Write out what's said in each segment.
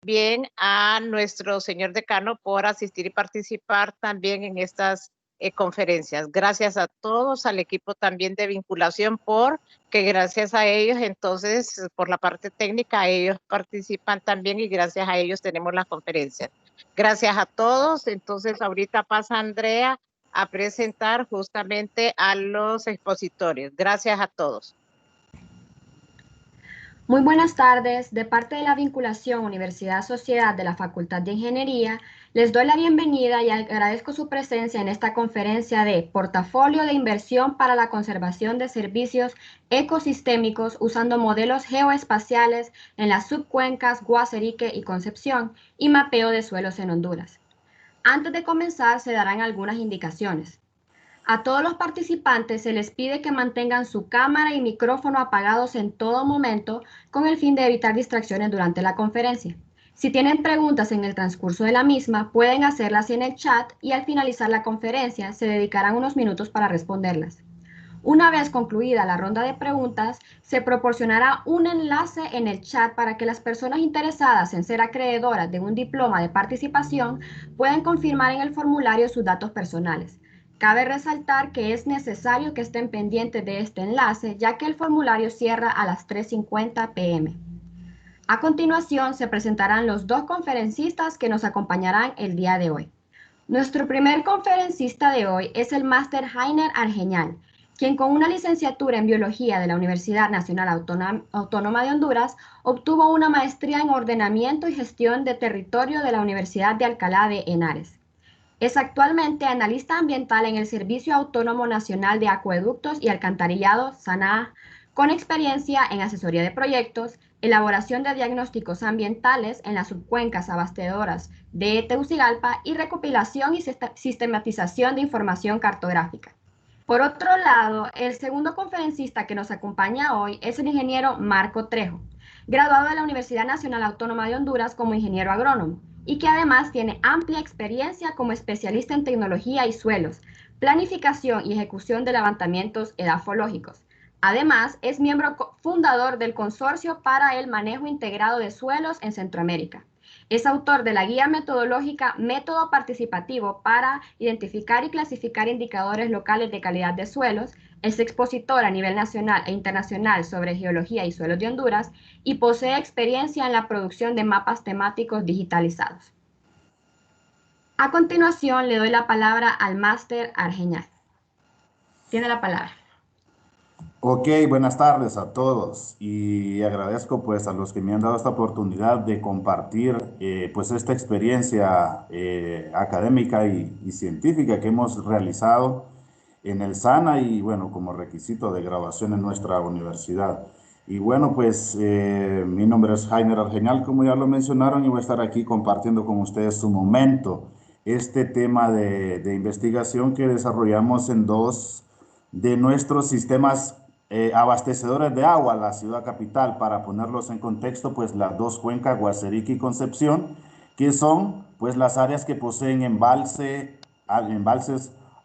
bien a nuestro señor decano por asistir y participar también en estas conferencias. Gracias a todos, al equipo también de vinculación, porque gracias a ellos, entonces, por la parte técnica, ellos participan también y gracias a ellos tenemos las conferencias. Gracias a todos. Entonces, ahorita pasa Andrea a presentar justamente a los expositores. Gracias a todos. Muy buenas tardes. De parte de la vinculación Universidad-Sociedad de la Facultad de Ingeniería, les doy la bienvenida y agradezco su presencia en esta conferencia de Portafolio de Inversión para la Conservación de Servicios Ecosistémicos usando modelos geoespaciales en las subcuencas Guasarique y Concepción y mapeo de suelos en Honduras. Antes de comenzar, se darán algunas indicaciones. A todos los participantes se les pide que mantengan su cámara y micrófono apagados en todo momento con el fin de evitar distracciones durante la conferencia. Si tienen preguntas en el transcurso de la misma, pueden hacerlas en el chat y al finalizar la conferencia se dedicarán unos minutos para responderlas. Una vez concluida la ronda de preguntas, se proporcionará un enlace en el chat para que las personas interesadas en ser acreedoras de un diploma de participación puedan confirmar en el formulario sus datos personales. Cabe resaltar que es necesario que estén pendientes de este enlace, ya que el formulario cierra a las 3:50 p.m. A continuación, se presentarán los dos conferencistas que nos acompañarán el día de hoy. Nuestro primer conferencista de hoy es el máster Heiner Argeñal, quien con una licenciatura en Biología de la Universidad Nacional Autónoma de Honduras obtuvo una maestría en Ordenamiento y Gestión de Territorio de la Universidad de Alcalá de Henares. Es actualmente analista ambiental en el Servicio Autónomo Nacional de Acueductos y Alcantarillado, SANAA, con experiencia en asesoría de proyectos, elaboración de diagnósticos ambientales en las subcuencas abastedoras de Tegucigalpa y recopilación y sistematización de información cartográfica. Por otro lado, el segundo conferencista que nos acompaña hoy es el ingeniero Marco Trejo, graduado de la Universidad Nacional Autónoma de Honduras como ingeniero agrónomo y que además tiene amplia experiencia como especialista en tecnología y suelos, planificación y ejecución de levantamientos edafológicos. Además, es miembro fundador del Consorcio para el Manejo Integrado de Suelos en Centroamérica. Es autor de la guía metodológica Método Participativo para identificar y clasificar indicadores locales de calidad de suelos. Es expositor a nivel nacional e internacional sobre geología y suelos de Honduras y posee experiencia en la producción de mapas temáticos digitalizados. A continuación, le doy la palabra al máster Argeñal. Tiene la palabra. Ok, buenas tardes a todos y agradezco pues a los que me han dado esta oportunidad de compartir pues esta experiencia académica y científica que hemos realizado en el SANA y bueno, como requisito de graduación en nuestra universidad. Y bueno, pues mi nombre es Jaime Argeñal, como ya lo mencionaron, y voy a estar aquí compartiendo con ustedes un momento este tema de investigación que desarrollamos en dos de nuestros sistemas abastecedores de agua, la ciudad capital, para ponerlos en contexto, pues las dos cuencas, Guasarique y Concepción, que son pues las áreas que poseen embalses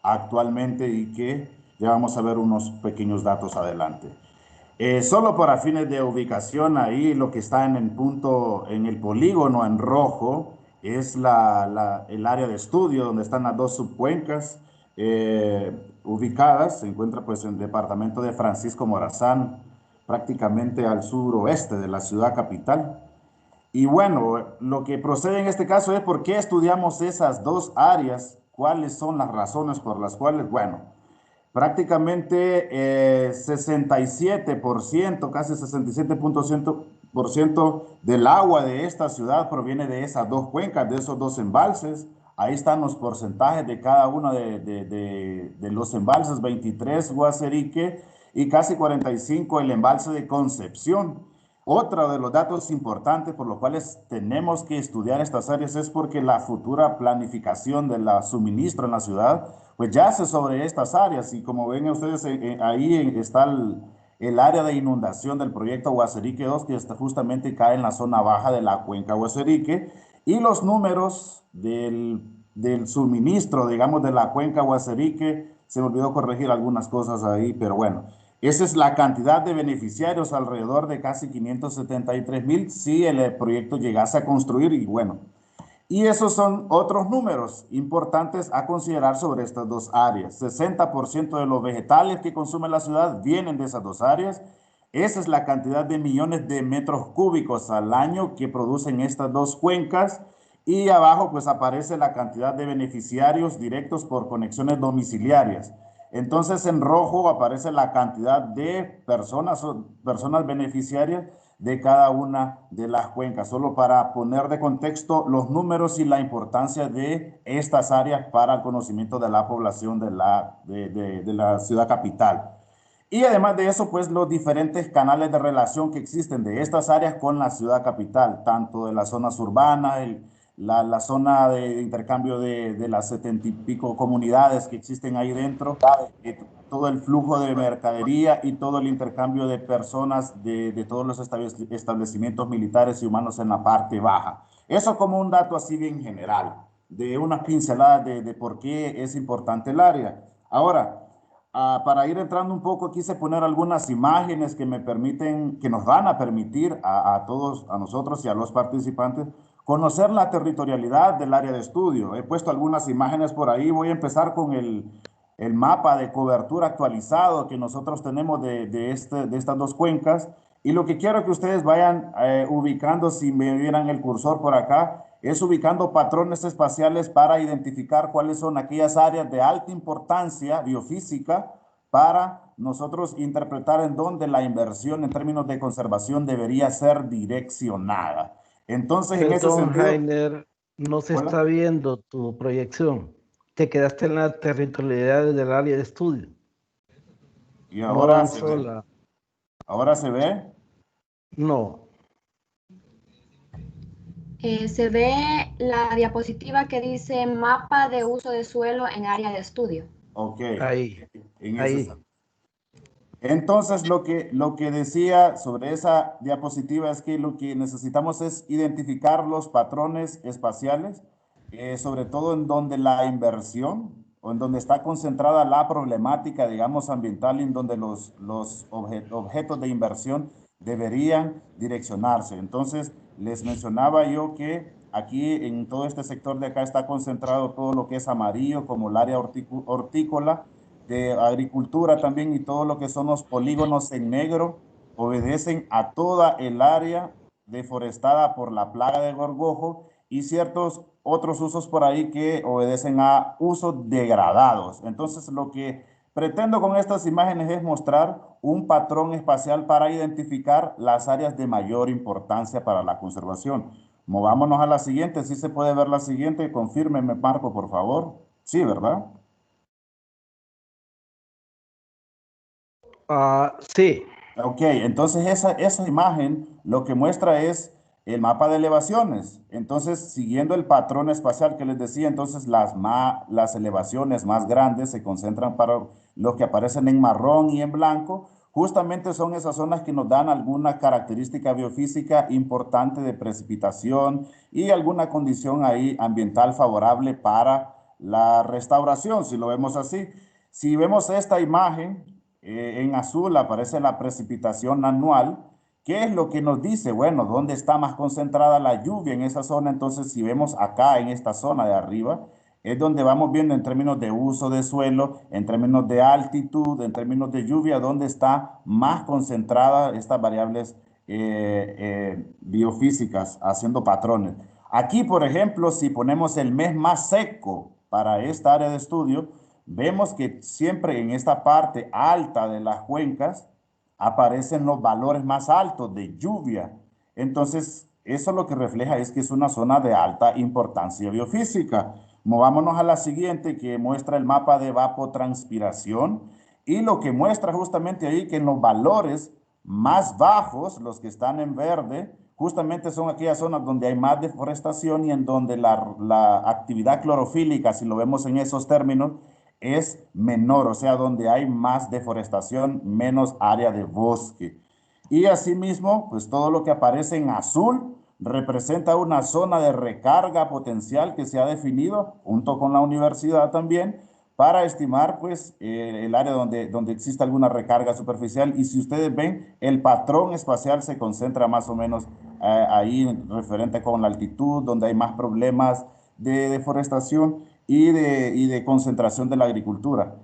actualmente y que ya vamos a ver unos pequeños datos adelante. Solo para fines de ubicación, ahí lo que está en el punto, en el polígono en rojo, es el área de estudio donde están las dos subcuencas ubicadas. Se encuentra pues en el departamento de Francisco Morazán, prácticamente al suroeste de la ciudad capital. Y bueno, lo que procede en este caso es por qué estudiamos esas dos áreas, cuáles son las razones por las cuales, bueno, prácticamente 67%, casi 67% del agua de esta ciudad proviene de esas dos cuencas, de esos dos embalses. Ahí están los porcentajes de cada uno de los embalses: 23 Guasarique y casi 45 el embalse de Concepción. Otro de los datos importantes por los cuales tenemos que estudiar estas áreas es porque la futura planificación de la suministro en la ciudad pues yace sobre estas áreas, y como ven ustedes ahí está el área de inundación del proyecto Guasarique 2, que justamente cae en la zona baja de la cuenca Guasarique, y los números del suministro, digamos, de la cuenca Guasarique, se me olvidó corregir algunas cosas ahí, pero bueno, Esa es la cantidad de beneficiarios, alrededor de casi 573,000 si el proyecto llegase a construir y bueno. Y esos son otros números importantes a considerar sobre estas dos áreas. 60% de los vegetales que consume la ciudad vienen de esas dos áreas. Esa es la cantidad de millones de metros cúbicos al año que producen estas dos cuencas. Y abajo pues aparece la cantidad de beneficiarios directos por conexiones domiciliarias. Entonces en rojo aparece la cantidad de personas beneficiarias de cada una de las cuencas, solo para poner de contexto los números y la importancia de estas áreas para el conocimiento de la población de la ciudad capital. Y además de eso, pues los diferentes canales de relación que existen de estas áreas con la ciudad capital, tanto de las zonas urbanas, la zona de intercambio de las 70 y pico comunidades que existen ahí dentro, todo el flujo de mercadería y todo el intercambio de personas de todos los establecimientos militares y humanos en la parte baja. Eso como un dato así bien general, de unas pinceladas de por qué es importante el área. Ahora, para ir entrando un poco, quise poner algunas imágenes que me permiten, que nos van a permitir a todos, a nosotros y a los participantes, conocer la territorialidad del área de estudio. He puesto algunas imágenes por ahí. Voy a empezar con el mapa de cobertura actualizado que nosotros tenemos de estas dos cuencas. Y lo que quiero que ustedes vayan ubicando, si me vieran el cursor por acá, es ubicando patrones espaciales para identificar cuáles son aquellas áreas de alta importancia biofísica para nosotros interpretar en dónde la inversión en términos de conservación debería ser direccionada. Entonces, en ese Perdón, sentido... Rainer, no se Hola. está viendo tu proyección. Te quedaste en la territorialidad del área de estudio. Y No ahora se avanzó ve. la... ¿Ahora se ve? No. Se ve la diapositiva que dice mapa de uso de suelo en área de estudio. Ok. Ahí. En Ahí. ese... Entonces, lo que decía sobre esa diapositiva es que lo que necesitamos es identificar los patrones espaciales, sobre todo en donde la inversión o en donde está concentrada la problemática, digamos, ambiental, en donde los objetos de inversión deberían direccionarse. Entonces, les mencionaba yo que aquí en todo este sector de acá está concentrado todo lo que es amarillo, como el área hortícola, de agricultura también, y todo lo que son los polígonos en negro obedecen a toda el área deforestada por la plaga de gorgojo y ciertos otros usos por ahí que obedecen a usos degradados. Entonces, lo que pretendo con estas imágenes es mostrar un patrón espacial para identificar las áreas de mayor importancia para la conservación. Movámonos a la siguiente. Si se puede ver la siguiente, confírmeme, Marco, por favor. Sí, ¿verdad? Sí. Ok, entonces esa imagen lo que muestra es el mapa de elevaciones. Entonces, siguiendo el patrón espacial que les decía, entonces las elevaciones más grandes se concentran para los que aparecen en marrón y en blanco. Justamente son esas zonas que nos dan alguna característica biofísica importante de precipitación y alguna condición ahí ambiental favorable para la restauración, si lo vemos así. Si vemos esta imagen, en azul aparece la precipitación anual. ¿Qué es lo que nos dice? Bueno, ¿dónde está más concentrada la lluvia en esa zona? Entonces, si vemos acá en esta zona de arriba, es donde vamos viendo en términos de uso de suelo, en términos de altitud, en términos de lluvia, dónde está más concentrada estas variables biofísicas haciendo patrones. Aquí, por ejemplo, si ponemos el mes más seco para esta área de estudio, vemos que siempre en esta parte alta de las cuencas aparecen los valores más altos de lluvia. Entonces, eso lo que refleja es que es una zona de alta importancia biofísica. Movámonos a la siguiente, que muestra el mapa de evapotranspiración, y lo que muestra justamente ahí que en los valores más bajos, los que están en verde, justamente son aquellas zonas donde hay más deforestación y en donde la actividad clorofílica, si lo vemos en esos términos, es menor, o sea, donde hay más deforestación, menos área de bosque. Y asimismo, pues todo lo que aparece en azul representa una zona de recarga potencial que se ha definido junto con la universidad también para estimar pues el área donde existe alguna recarga superficial. Y si ustedes ven, el patrón espacial se concentra más o menos ahí referente con la altitud, donde hay más problemas de deforestación y de concentración de la agricultura.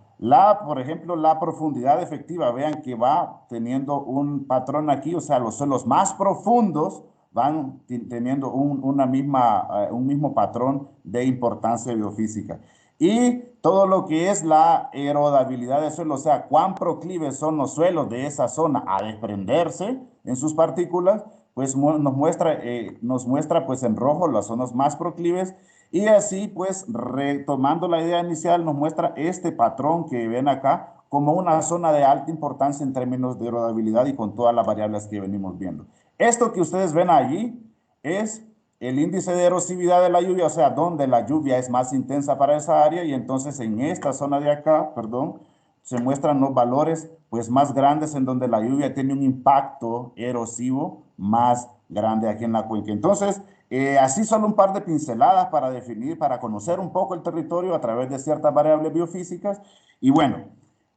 Por ejemplo, la profundidad efectiva, vean que va teniendo un patrón aquí, o sea, los suelos más profundos van teniendo un mismo patrón de importancia biofísica. Y todo lo que es la erodabilidad del suelo, o sea, cuán proclives son los suelos de esa zona a desprenderse en sus partículas, pues nos muestra pues en rojo las zonas más proclives, y así pues retomando la idea inicial nos muestra este patrón que ven acá como una zona de alta importancia en términos de erodabilidad y con todas las variables que venimos viendo. Esto que ustedes ven allí es el índice de erosividad de la lluvia, o sea, donde la lluvia es más intensa para esa área, y entonces en esta zona de acá, perdón, se muestran los valores pues más grandes en donde la lluvia tiene un impacto erosivo más grande aquí en la cuenca. Entonces, así solo un par de pinceladas para definir, para conocer un poco el territorio a través de ciertas variables biofísicas. Y bueno,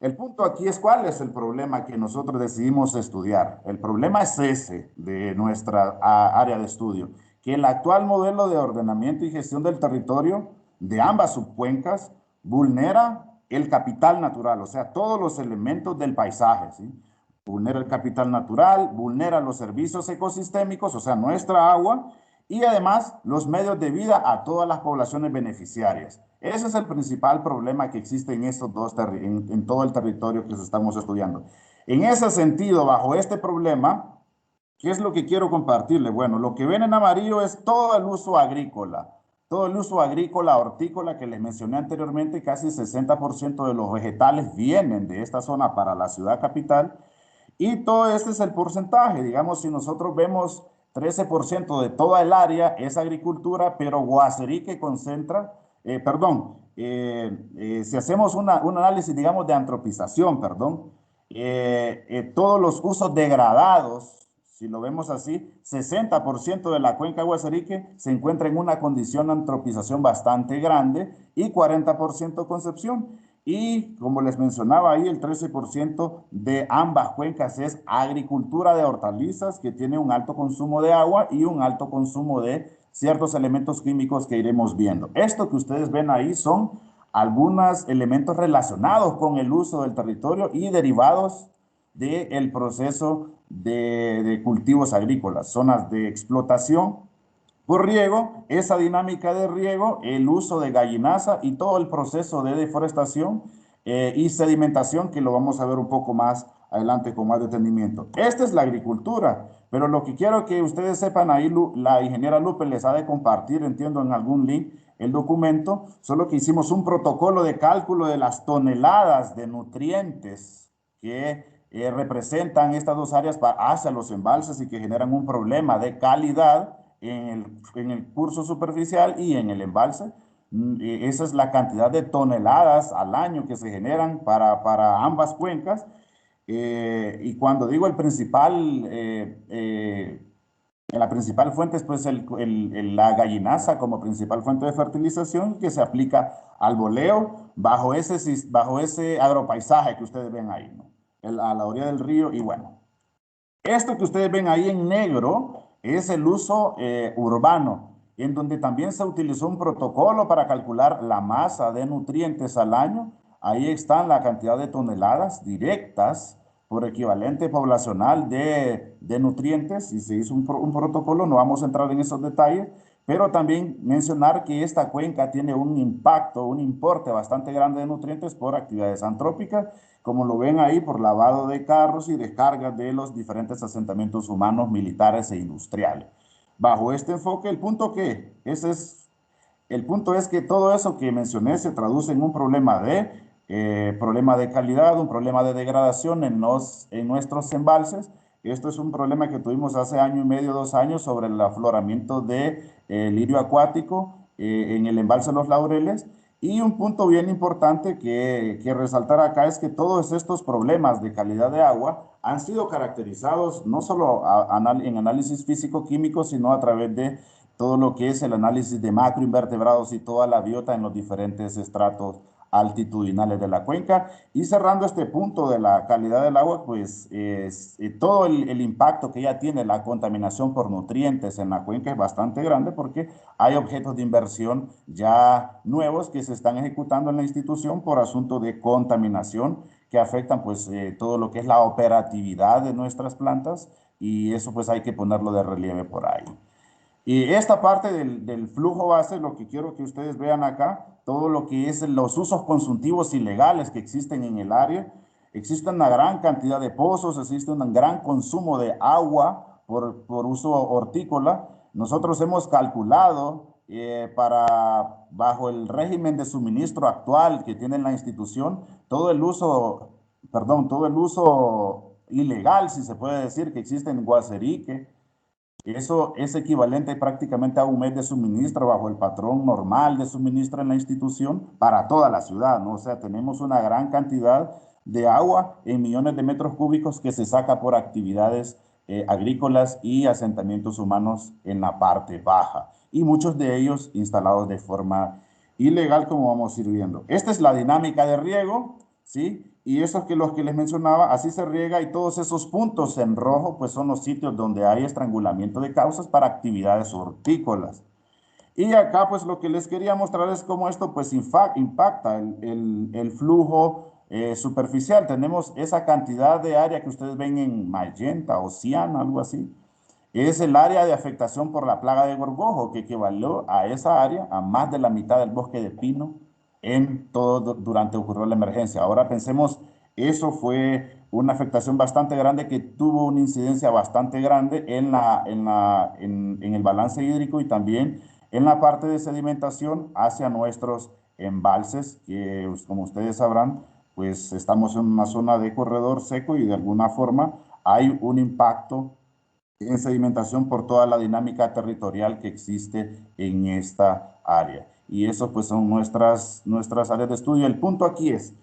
el punto aquí es cuál es el problema que nosotros decidimos estudiar. El problema es ese de nuestra área de estudio, que el actual modelo de ordenamiento y gestión del territorio de ambas subcuencas vulnera el capital natural, o sea, todos los elementos del paisaje, ¿sí? Vulnera el capital natural, vulnera los servicios ecosistémicos, o sea, nuestra agua, y además los medios de vida a todas las poblaciones beneficiarias. Ese es el principal problema que existe en estos en todo el territorio que estamos estudiando. En ese sentido, bajo este problema, ¿qué es lo que quiero compartirle? Bueno, lo que ven en amarillo es todo el uso agrícola. Todo el uso agrícola, hortícola que les mencioné anteriormente, casi 60% de los vegetales vienen de esta zona para la ciudad capital. Y todo este es el porcentaje. Digamos, si nosotros vemos 13% de toda el área es agricultura, pero Guacerí concentra, si hacemos un análisis, digamos, de antropización, todos los usos degradados, si lo vemos así, 60% de la cuenca de Guasarique se encuentra en una condición de antropización bastante grande y 40% Concepción. Y como les mencionaba ahí, el 13% de ambas cuencas es agricultura de hortalizas, que tiene un alto consumo de agua y un alto consumo de ciertos elementos químicos que iremos viendo. Esto que ustedes ven ahí son algunos elementos relacionados con el uso del territorio y derivados del proceso de cultivos agrícolas, zonas de explotación por riego, esa dinámica de riego, el uso de gallinaza y todo el proceso de deforestación y sedimentación, que lo vamos a ver un poco más adelante con más detenimiento. Esta es la agricultura, pero lo que quiero que ustedes sepan ahí, la ingeniera Lupe les ha de compartir, entiendo, en algún link el documento, solo que hicimos un protocolo de cálculo de las toneladas de nutrientes que representan estas dos áreas hacia los embalses y que generan un problema de calidad en el curso superficial y en el embalse. Esa es la cantidad de toneladas al año que se generan para ambas cuencas. Y cuando digo la principal fuente es pues la gallinaza como principal fuente de fertilización que se aplica al boleo bajo ese agropaisaje que ustedes ven ahí, ¿no? A la orilla del río. Y bueno, esto que ustedes ven ahí en negro es el uso urbano, en donde también se utilizó un protocolo para calcular la masa de nutrientes al año. Ahí están la cantidad de toneladas directas por equivalente poblacional de nutrientes, y se hizo un protocolo, no vamos a entrar en esos detalles, pero también mencionar que esta cuenca tiene un impacto, un importe bastante grande de nutrientes por actividades antrópicas, como lo ven ahí, por lavado de carros y descargas de los diferentes asentamientos humanos, militares e industriales. Bajo este enfoque, el punto es que todo eso que mencioné se traduce en un problema de calidad, un problema de degradación en nuestros embalses. Esto es un problema que tuvimos hace año y medio, 2 años, sobre el afloramiento de lirio acuático en el embalse Los Laureles. Y un punto bien importante que resaltar acá es que todos estos problemas de calidad de agua han sido caracterizados no solo en análisis físico-químico, sino a través de todo lo que es el análisis de macroinvertebrados y toda la biota en los diferentes estratos altitudinales de la cuenca. Y cerrando este punto de la calidad del agua, pues todo el impacto que ya tiene la contaminación por nutrientes en la cuenca es bastante grande, porque hay objetos de inversión ya nuevos que se están ejecutando en la institución por asunto de contaminación que afectan pues todo lo que es la operatividad de nuestras plantas, y eso pues hay que ponerlo de relieve por ahí. Y esta parte del flujo base, lo que quiero que ustedes vean acá, todo lo que es los usos consultivos ilegales que existen en el área. Existe una gran cantidad de pozos, existe un gran consumo de agua por uso hortícola. Nosotros hemos calculado bajo el régimen de suministro actual que tiene la institución, todo el uso ilegal, si se puede decir, que existe en Guaserique. Eso es equivalente prácticamente a un mes de suministro bajo el patrón normal de suministro en la institución para toda la ciudad, ¿no? O sea, tenemos una gran cantidad de agua en millones de metros cúbicos que se saca por actividades agrícolas y asentamientos humanos en la parte baja, y muchos de ellos instalados de forma ilegal, como vamos a ir viendo. Esta es la dinámica de riego, ¿sí? Y esos que los que les mencionaba, así se riega, y todos esos puntos en rojo, pues son los sitios donde hay estrangulamiento de causas para actividades hortícolas. Y acá, pues lo que les quería mostrar es cómo esto, pues impacta el flujo superficial. Tenemos esa cantidad de área que ustedes ven en magenta o ciano, algo así. Es el área de afectación por la plaga de gorgojo, que equivalió a esa área, a más de la mitad del bosque de pino durante ocurrió la emergencia. Ahora pensemos, eso fue una afectación bastante grande que tuvo una incidencia bastante grande en el balance hídrico, y también en la parte de sedimentación hacia nuestros embalses, que como ustedes sabrán, pues estamos en una zona de corredor seco, y de alguna forma hay un impacto en sedimentación por toda la dinámica territorial que existe en esta área. Y eso pues son nuestras áreas de estudio. El punto aquí es,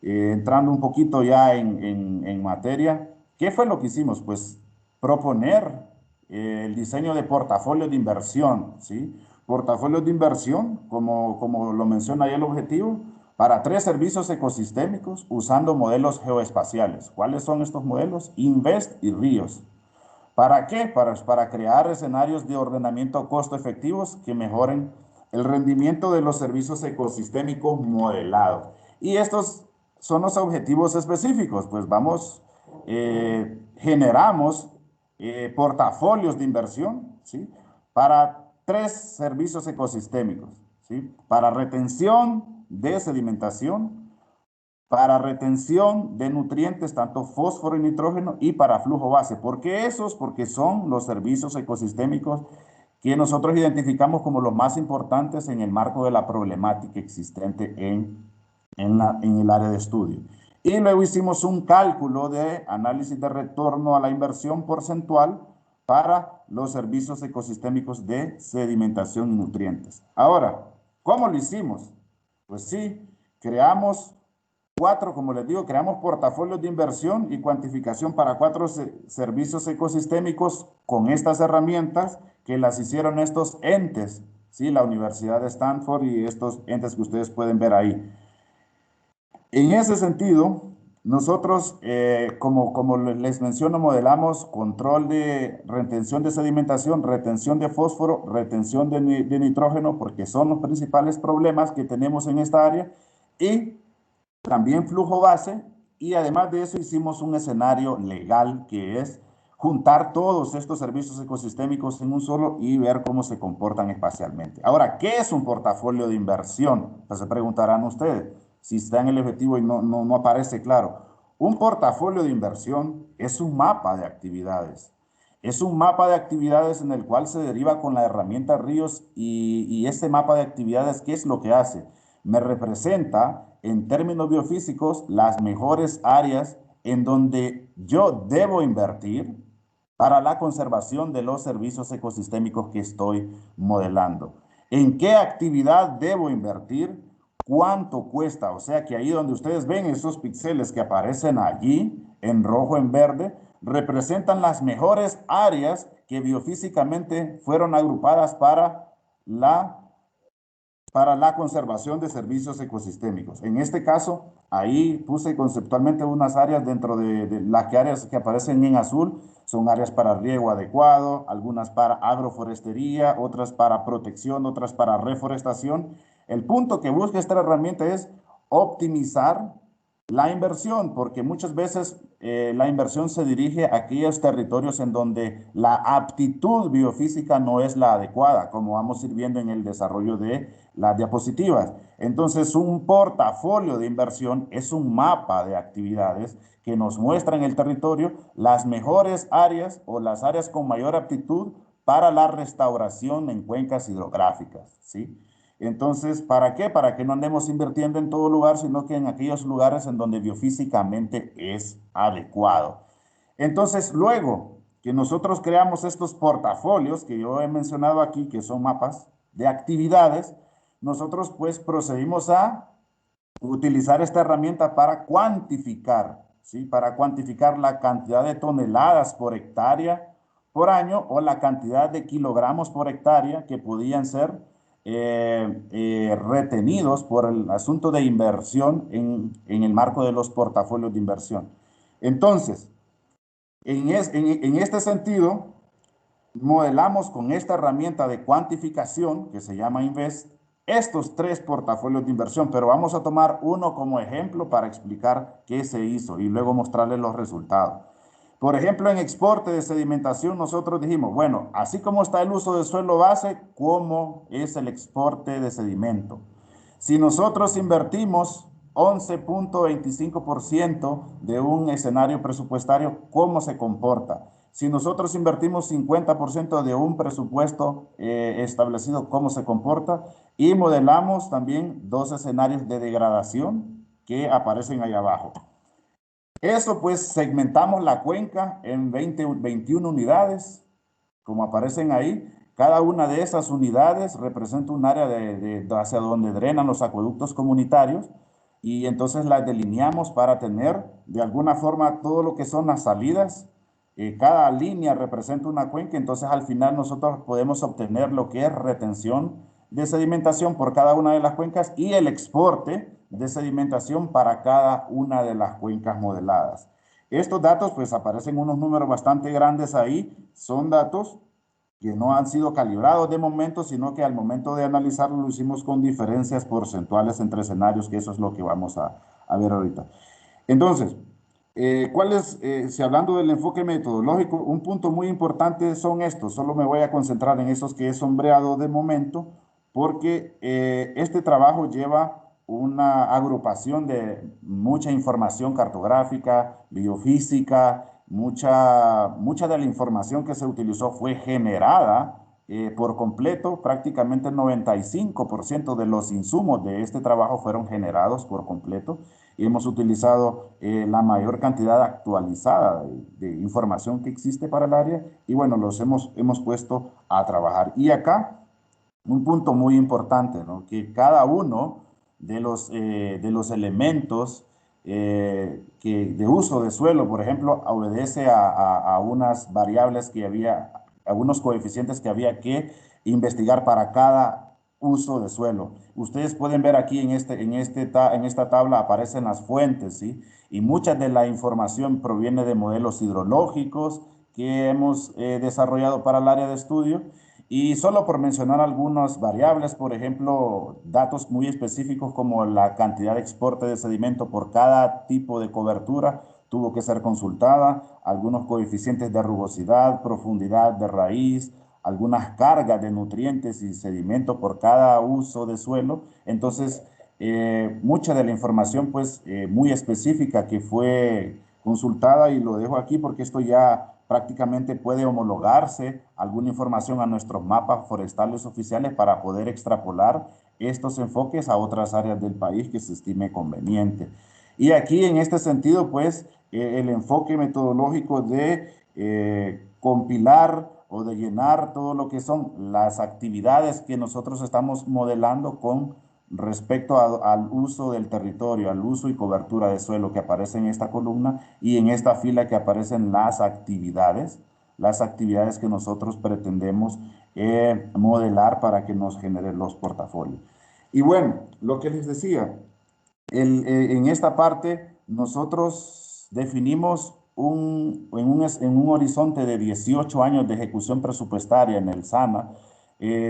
entrando un poquito ya en materia, ¿qué fue lo que hicimos? Pues proponer el diseño de portafolios de inversión, ¿sí? Portafolios de inversión, como lo menciona ahí el objetivo, para 3 servicios ecosistémicos usando modelos geoespaciales. ¿Cuáles son estos modelos? INVEST y RIOS. ¿Para qué? Para crear escenarios de ordenamiento costo efectivos que mejoren el rendimiento de los servicios ecosistémicos modelados. Y estos son los objetivos específicos. Pues generamos portafolios de inversión, ¿sí? Para 3 servicios ecosistémicos, ¿sí? Para retención de sedimentación, para retención de nutrientes, tanto fósforo y nitrógeno, y para flujo base. ¿Por qué esos? Porque son los servicios ecosistémicos que nosotros identificamos como los más importantes en el marco de la problemática existente en el área de estudio. Y luego hicimos un cálculo de análisis de retorno a la inversión porcentual para los servicios ecosistémicos de sedimentación y nutrientes. Ahora, ¿cómo lo hicimos? Pues sí, creamos como les digo, creamos portafolios de inversión y cuantificación para 4 servicios ecosistémicos con estas herramientas que las hicieron estos entes, ¿sí? La Universidad de Stanford y estos entes que ustedes pueden ver ahí. En ese sentido, nosotros, como les menciono, modelamos control de retención de sedimentación, retención de fósforo, retención de nitrógeno, porque son los principales problemas que tenemos en esta área, y también flujo base. Y además de eso hicimos un escenario legal, que es juntar todos estos servicios ecosistémicos en un solo y ver cómo se comportan espacialmente. Ahora, ¿qué es un portafolio de inversión? Pues se preguntarán ustedes, si está en el objetivo y no aparece claro. Un portafolio de inversión es un mapa de actividades. Es un mapa de actividades en el cual se deriva con la herramienta RIOS, y este mapa de actividades, ¿qué es lo que hace? Me representa en términos biofísicos las mejores áreas en donde yo debo invertir para la conservación de los servicios ecosistémicos que estoy modelando. ¿En qué actividad debo invertir? ¿Cuánto cuesta? O sea que ahí donde ustedes ven esos píxeles que aparecen allí, en rojo, en verde, representan las mejores áreas que biofísicamente fueron agrupadas para la para la conservación de servicios ecosistémicos. En este caso, ahí puse conceptualmente unas áreas dentro de las áreas que aparecen en azul, son áreas para riego adecuado, algunas para agroforestería, otras para protección, otras para reforestación. El punto que busca esta herramienta es optimizar la inversión, porque muchas veces la inversión se dirige a aquellos territorios en donde la aptitud biofísica no es la adecuada, como vamos a ir viendo en el desarrollo de las diapositivas. Entonces, un portafolio de inversión es un mapa de actividades que nos muestra en el territorio las mejores áreas o las áreas con mayor aptitud para la restauración en cuencas hidrográficas, ¿sí? Entonces, ¿para qué? Para que no andemos invirtiendo en todo lugar, sino que en aquellos lugares en donde biofísicamente es adecuado. Entonces, luego que nosotros creamos estos portafolios que yo he mencionado aquí, que son mapas de actividades, nosotros pues procedimos a utilizar esta herramienta para cuantificar, ¿sí? Para cuantificar la cantidad de toneladas por hectárea por año o la cantidad de kilogramos por hectárea que podían ser retenidos por el asunto de inversión en el marco de los portafolios de inversión. Entonces, en este sentido, modelamos con esta herramienta de cuantificación que se llama Invest estos 3 portafolios de inversión, pero vamos a tomar uno como ejemplo para explicar qué se hizo y luego mostrarles los resultados. Por ejemplo, en exporte de sedimentación nosotros dijimos, bueno, así como está el uso de suelo base, ¿cómo es el exporte de sedimento? Si nosotros invertimos 11.25% de un escenario presupuestario, ¿cómo se comporta? Si nosotros invertimos 50% de un presupuesto establecido, ¿cómo se comporta? Y modelamos también 2 escenarios de degradación que aparecen ahí abajo. Eso pues segmentamos la cuenca en 21 unidades, como aparecen ahí. Cada una de esas unidades representa un área hacia donde drenan los acueductos comunitarios y entonces las delineamos para tener de alguna forma todo lo que son las salidas. Cada línea representa una cuenca, entonces al final nosotros podemos obtener lo que es retención de sedimentación por cada una de las cuencas y el exporte de sedimentación para cada una de las cuencas modeladas. Estos datos pues aparecen unos números bastante grandes ahí, son datos que no han sido calibrados de momento, sino que al momento de analizarlo lo hicimos con diferencias porcentuales entre escenarios, que eso es lo que vamos a ver ahorita. Entonces, si hablando del enfoque metodológico, un punto muy importante son estos, solo me voy a concentrar en esos que he sombreado de momento, porque este trabajo lleva una agrupación de mucha información cartográfica, biofísica, mucha de la información que se utilizó fue generada por completo, prácticamente el 95% de los insumos de este trabajo fueron generados por completo y hemos utilizado la mayor cantidad actualizada de información que existe para el área y bueno, los hemos puesto a trabajar. Y acá, un punto muy importante, ¿no? Que cada uno de los elementos de uso de suelo, por ejemplo, obedece a unas variables que había, a unos coeficientes que había que investigar para cada uso de suelo. Ustedes pueden ver aquí en esta tabla aparecen las fuentes, ¿sí? Y mucha de la información proviene de modelos hidrológicos que hemos desarrollado para el área de estudio. Y solo por mencionar algunas variables, por ejemplo, datos muy específicos como la cantidad de exporte de sedimento por cada tipo de cobertura tuvo que ser consultada, algunos coeficientes de rugosidad, profundidad de raíz, algunas cargas de nutrientes y sedimento por cada uso de suelo. Entonces, mucha de la información pues muy específica que fue consultada y lo dejo aquí porque esto ya prácticamente puede homologarse alguna información a nuestros mapas forestales oficiales para poder extrapolar estos enfoques a otras áreas del país que se estime conveniente. Y aquí en este sentido, pues, el enfoque metodológico de compilar o de llenar todo lo que son las actividades que nosotros estamos modelando con respecto al uso del territorio, al uso y cobertura de suelo que aparece en esta columna y en esta fila que aparecen las actividades que nosotros pretendemos modelar para que nos generen los portafolios. Y bueno, lo que les decía, en esta parte nosotros definimos en un horizonte de 18 años de ejecución presupuestaria en el SANA,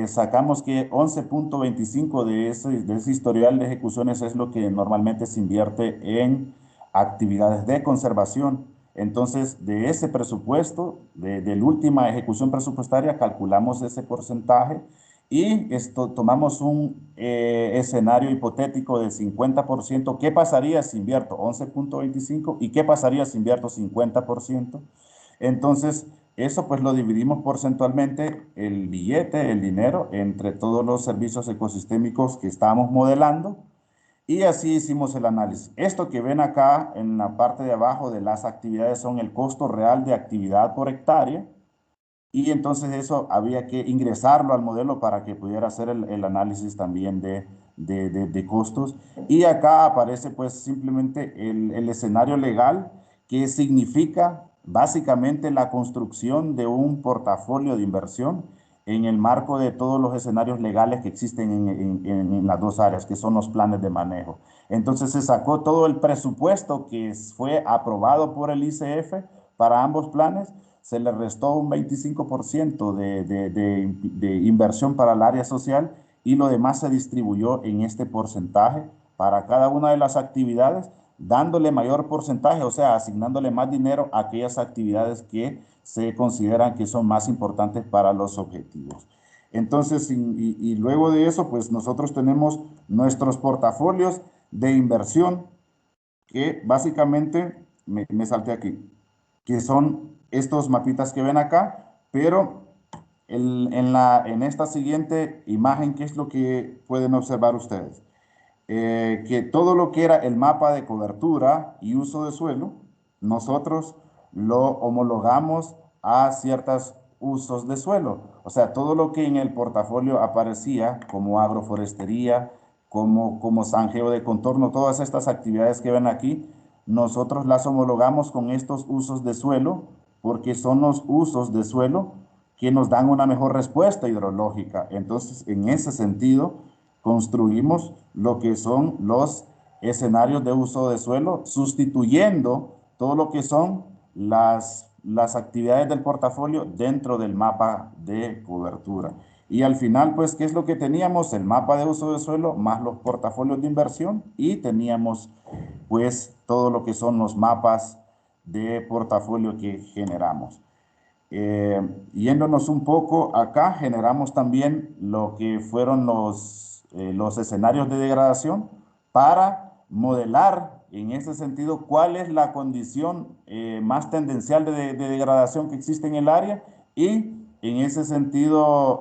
sacamos que 11.25 de ese historial de ejecuciones es lo que normalmente se invierte en actividades de conservación. Entonces, de ese presupuesto, de la última ejecución presupuestaria, calculamos ese porcentaje y tomamos un escenario hipotético del 50%. ¿Qué pasaría si invierto 11.25 y qué pasaría si invierto 50%? Entonces, eso pues lo dividimos porcentualmente, el billete, el dinero, entre todos los servicios ecosistémicos que estábamos modelando y así hicimos el análisis. Esto que ven acá en la parte de abajo de las actividades son el costo real de actividad por hectárea. Y entonces eso había que ingresarlo al modelo para que pudiera hacer el análisis también de costos. Y acá aparece pues simplemente el escenario legal que significa básicamente la construcción de un portafolio de inversión en el marco de todos los escenarios legales que existen en las dos áreas, que son los planes de manejo. Entonces se sacó todo el presupuesto que fue aprobado por el ICF para ambos planes, se le restó un 25% de inversión para el área social y lo demás se distribuyó en este porcentaje para cada una de las actividades, dándole mayor porcentaje, o sea, asignándole más dinero a aquellas actividades que se consideran que son más importantes para los objetivos. Entonces, y luego de eso, pues nosotros tenemos nuestros portafolios de inversión que básicamente, me salté aquí, que son estos mapitas que ven acá, pero en esta siguiente imagen, ¿qué es lo que pueden observar ustedes? Que todo lo que era el mapa de cobertura y uso de suelo, nosotros lo homologamos a ciertos usos de suelo. O sea, todo lo que en el portafolio aparecía como agroforestería, como zanjeo de contorno, todas estas actividades que ven aquí, nosotros las homologamos con estos usos de suelo porque son los usos de suelo que nos dan una mejor respuesta hidrológica. Entonces, en ese sentido, construimos lo que son los escenarios de uso de suelo, sustituyendo todo lo que son las actividades del portafolio dentro del mapa de cobertura. Y al final, pues, ¿qué es lo que teníamos? El mapa de uso de suelo más los portafolios de inversión y teníamos, pues, todo lo que son los mapas de portafolio que generamos. Yéndonos un poco acá, generamos también lo que fueron los escenarios de degradación para modelar en ese sentido cuál es la condición más tendencial de degradación que existe en el área y en ese sentido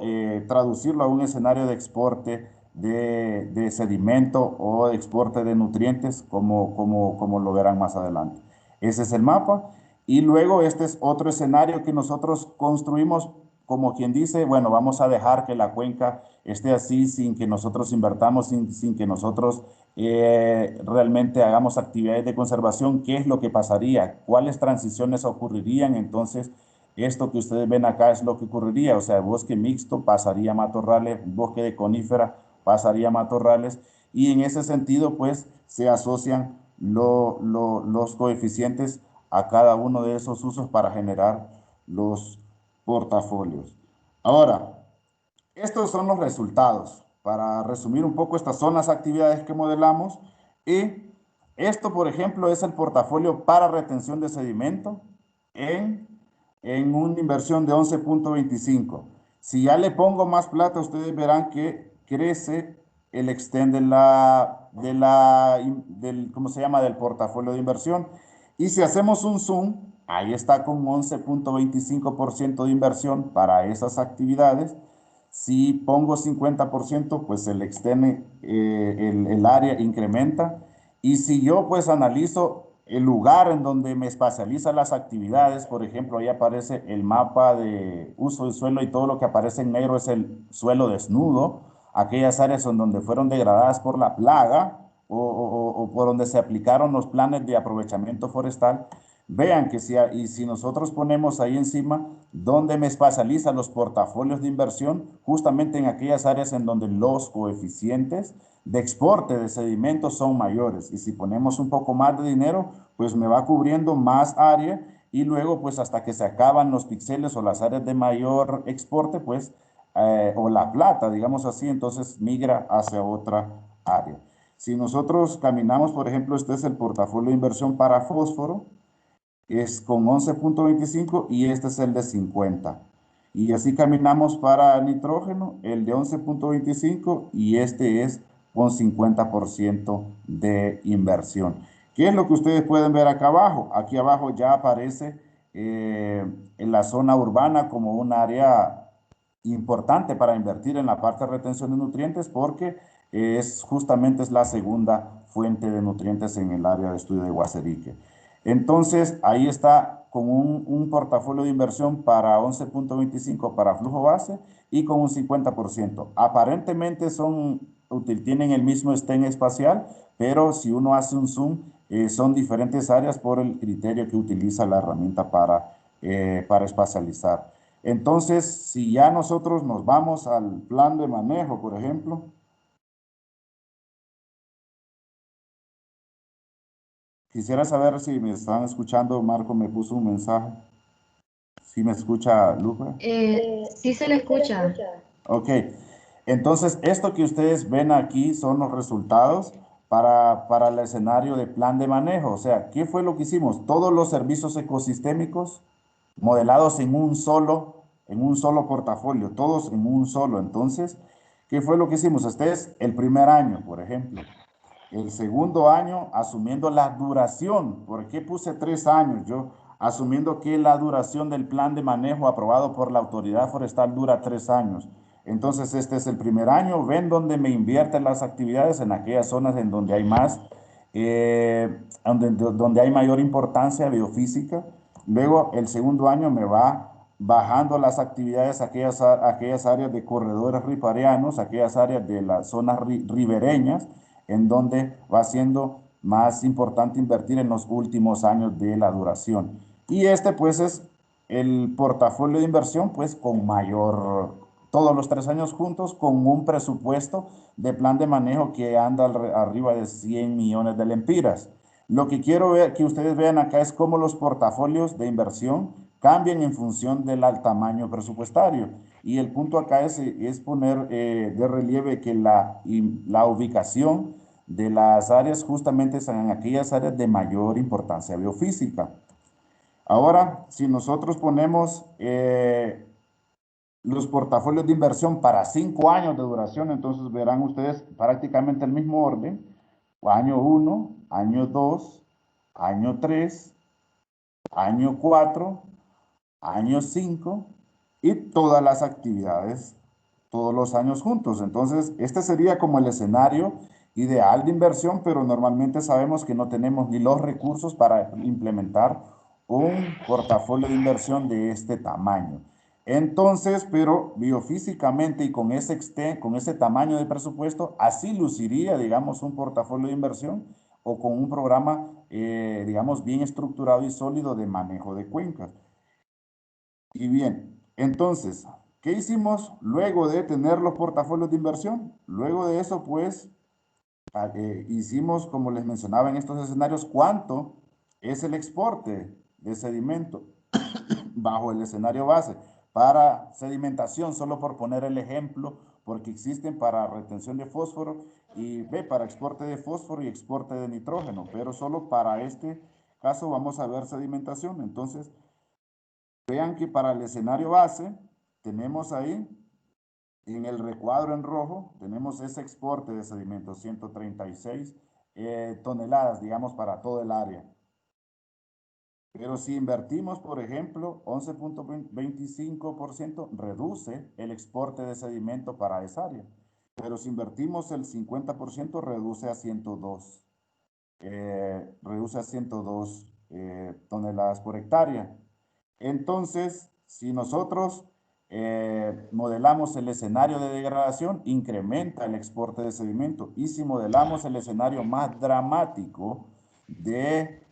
traducirlo a un escenario de exporte de sedimento o de exporte de nutrientes como lo verán más adelante. Ese es el mapa. Y luego este es otro escenario que nosotros construimos como quien dice, bueno, vamos a dejar que la cuenca esté así sin que nosotros invertamos, sin que nosotros realmente hagamos actividades de conservación. ¿Qué es lo que pasaría? ¿Cuáles transiciones ocurrirían? Entonces, esto que ustedes ven acá es lo que ocurriría. O sea, el bosque mixto pasaría a matorrales, bosque de conífera pasaría a matorrales. Y en ese sentido, pues, se asocian los coeficientes a cada uno de esos usos para generar los portafolios. Ahora, estos son los resultados. Para resumir un poco, estas son las actividades que modelamos y esto, por ejemplo, es el portafolio para retención de sedimento en, en una inversión de 11.25. Si ya le pongo más plata, ustedes verán que crece el extend ¿cómo se llama? Del portafolio de inversión. Y si hacemos un zoom, ahí está con 11.25% de inversión para esas actividades. Si pongo 50%, pues el extend, el área incrementa. Y si yo pues analizo el lugar en donde me espacializan las actividades, por ejemplo, ahí aparece el mapa de uso del suelo y todo lo que aparece en negro es el suelo desnudo, aquellas áreas en donde fueron degradadas por la plaga o por donde se aplicaron los planes de aprovechamiento forestal. vean que si nosotros ponemos ahí encima donde me espacializan los portafolios de inversión, justamente en aquellas áreas en donde los coeficientes de exporte de sedimentos son mayores. Y si ponemos un poco más de dinero, pues me va cubriendo más área y luego pues hasta que se acaban los píxeles o las áreas de mayor exporte, pues, o la plata, digamos así, entonces migra hacia otra área. Si nosotros caminamos, por ejemplo, este es el portafolio de inversión para fósforo, es con 11.25 y este es el de 50. Y así caminamos para nitrógeno, el de 11.25 y este es con 50% de inversión. ¿Qué es lo que ustedes pueden ver acá abajo? Aquí abajo ya aparece en la zona urbana como un área importante para invertir en la parte de retención de nutrientes porque justamente es la segunda fuente de nutrientes en el área de estudio de Guaserique. Entonces, ahí está con un portafolio de inversión para 11.25 para flujo base y con un 50%. Aparentemente tienen el mismo stem espacial, pero si uno hace un zoom, son diferentes áreas por el criterio que utiliza la herramienta para espacializar. Entonces, si ya nosotros nos vamos al plan de manejo, por ejemplo, quisiera saber si me están escuchando. Marco me puso un mensaje. ¿Sí me escucha, Lupe? Sí se le escucha. Ok. Entonces, esto que ustedes ven aquí son los resultados para el escenario de plan de manejo. O sea, ¿qué fue lo que hicimos? Todos los servicios ecosistémicos modelados en un solo portafolio, todos en un solo. Entonces, ¿qué fue lo que hicimos? Este es el primer año, por ejemplo. El segundo año, asumiendo la duración. ¿Por qué puse 3 años? Yo, asumiendo que la duración del plan de manejo aprobado por la autoridad forestal dura 3 años. Entonces, este es el primer año. Ven dónde me invierten las actividades, en aquellas zonas en donde hay donde hay mayor importancia biofísica. Luego, el segundo año me va bajando las actividades a aquellas áreas de corredores riparianos, aquellas áreas de las zonas ribereñas, en donde va siendo más importante invertir en los últimos años de la duración. Y este pues es el portafolio de inversión pues con mayor, todos los 3 años juntos, con un presupuesto de plan de manejo que anda arriba de 100 millones de lempiras. Lo que quiero que ustedes vean acá es cómo los portafolios de inversión cambian en función del tamaño presupuestario. Y el punto acá es poner de relieve que la ubicación de las áreas justamente están en aquellas áreas de mayor importancia biofísica. Ahora, si nosotros ponemos los portafolios de inversión para 5 años de duración, entonces verán ustedes prácticamente el mismo orden. Año 1, año 2, año 3, año 4, año 5 y todas las actividades, todos los años juntos. Entonces, este sería como el escenario ideal de inversión, pero normalmente sabemos que no tenemos ni los recursos para implementar un portafolio de inversión de este tamaño. Entonces, pero biofísicamente y con ese tamaño de presupuesto, así luciría, digamos, un portafolio de inversión o con un programa, digamos, bien estructurado y sólido de manejo de cuencas. Y bien, entonces, ¿qué hicimos luego de tener los portafolios de inversión? Luego de eso, pues, hicimos, como les mencionaba en estos escenarios, cuánto es el exporte de sedimento bajo el escenario base. Para sedimentación, solo por poner el ejemplo, porque existen para retención de fósforo y para exporte de fósforo y exporte de nitrógeno, pero solo para este caso vamos a ver sedimentación. Entonces, vean que para el escenario base tenemos ahí en el recuadro en rojo, tenemos ese exporte de sedimentos, 136 toneladas, digamos, para todo el área. Pero si invertimos, por ejemplo, 11.25%, reduce el exporte de sedimento para esa área. Pero si invertimos el 50%, reduce a 102. Toneladas por hectárea. Entonces, si nosotros modelamos el escenario de degradación, incrementa el exporte de sedimento. Y si modelamos el escenario más dramático de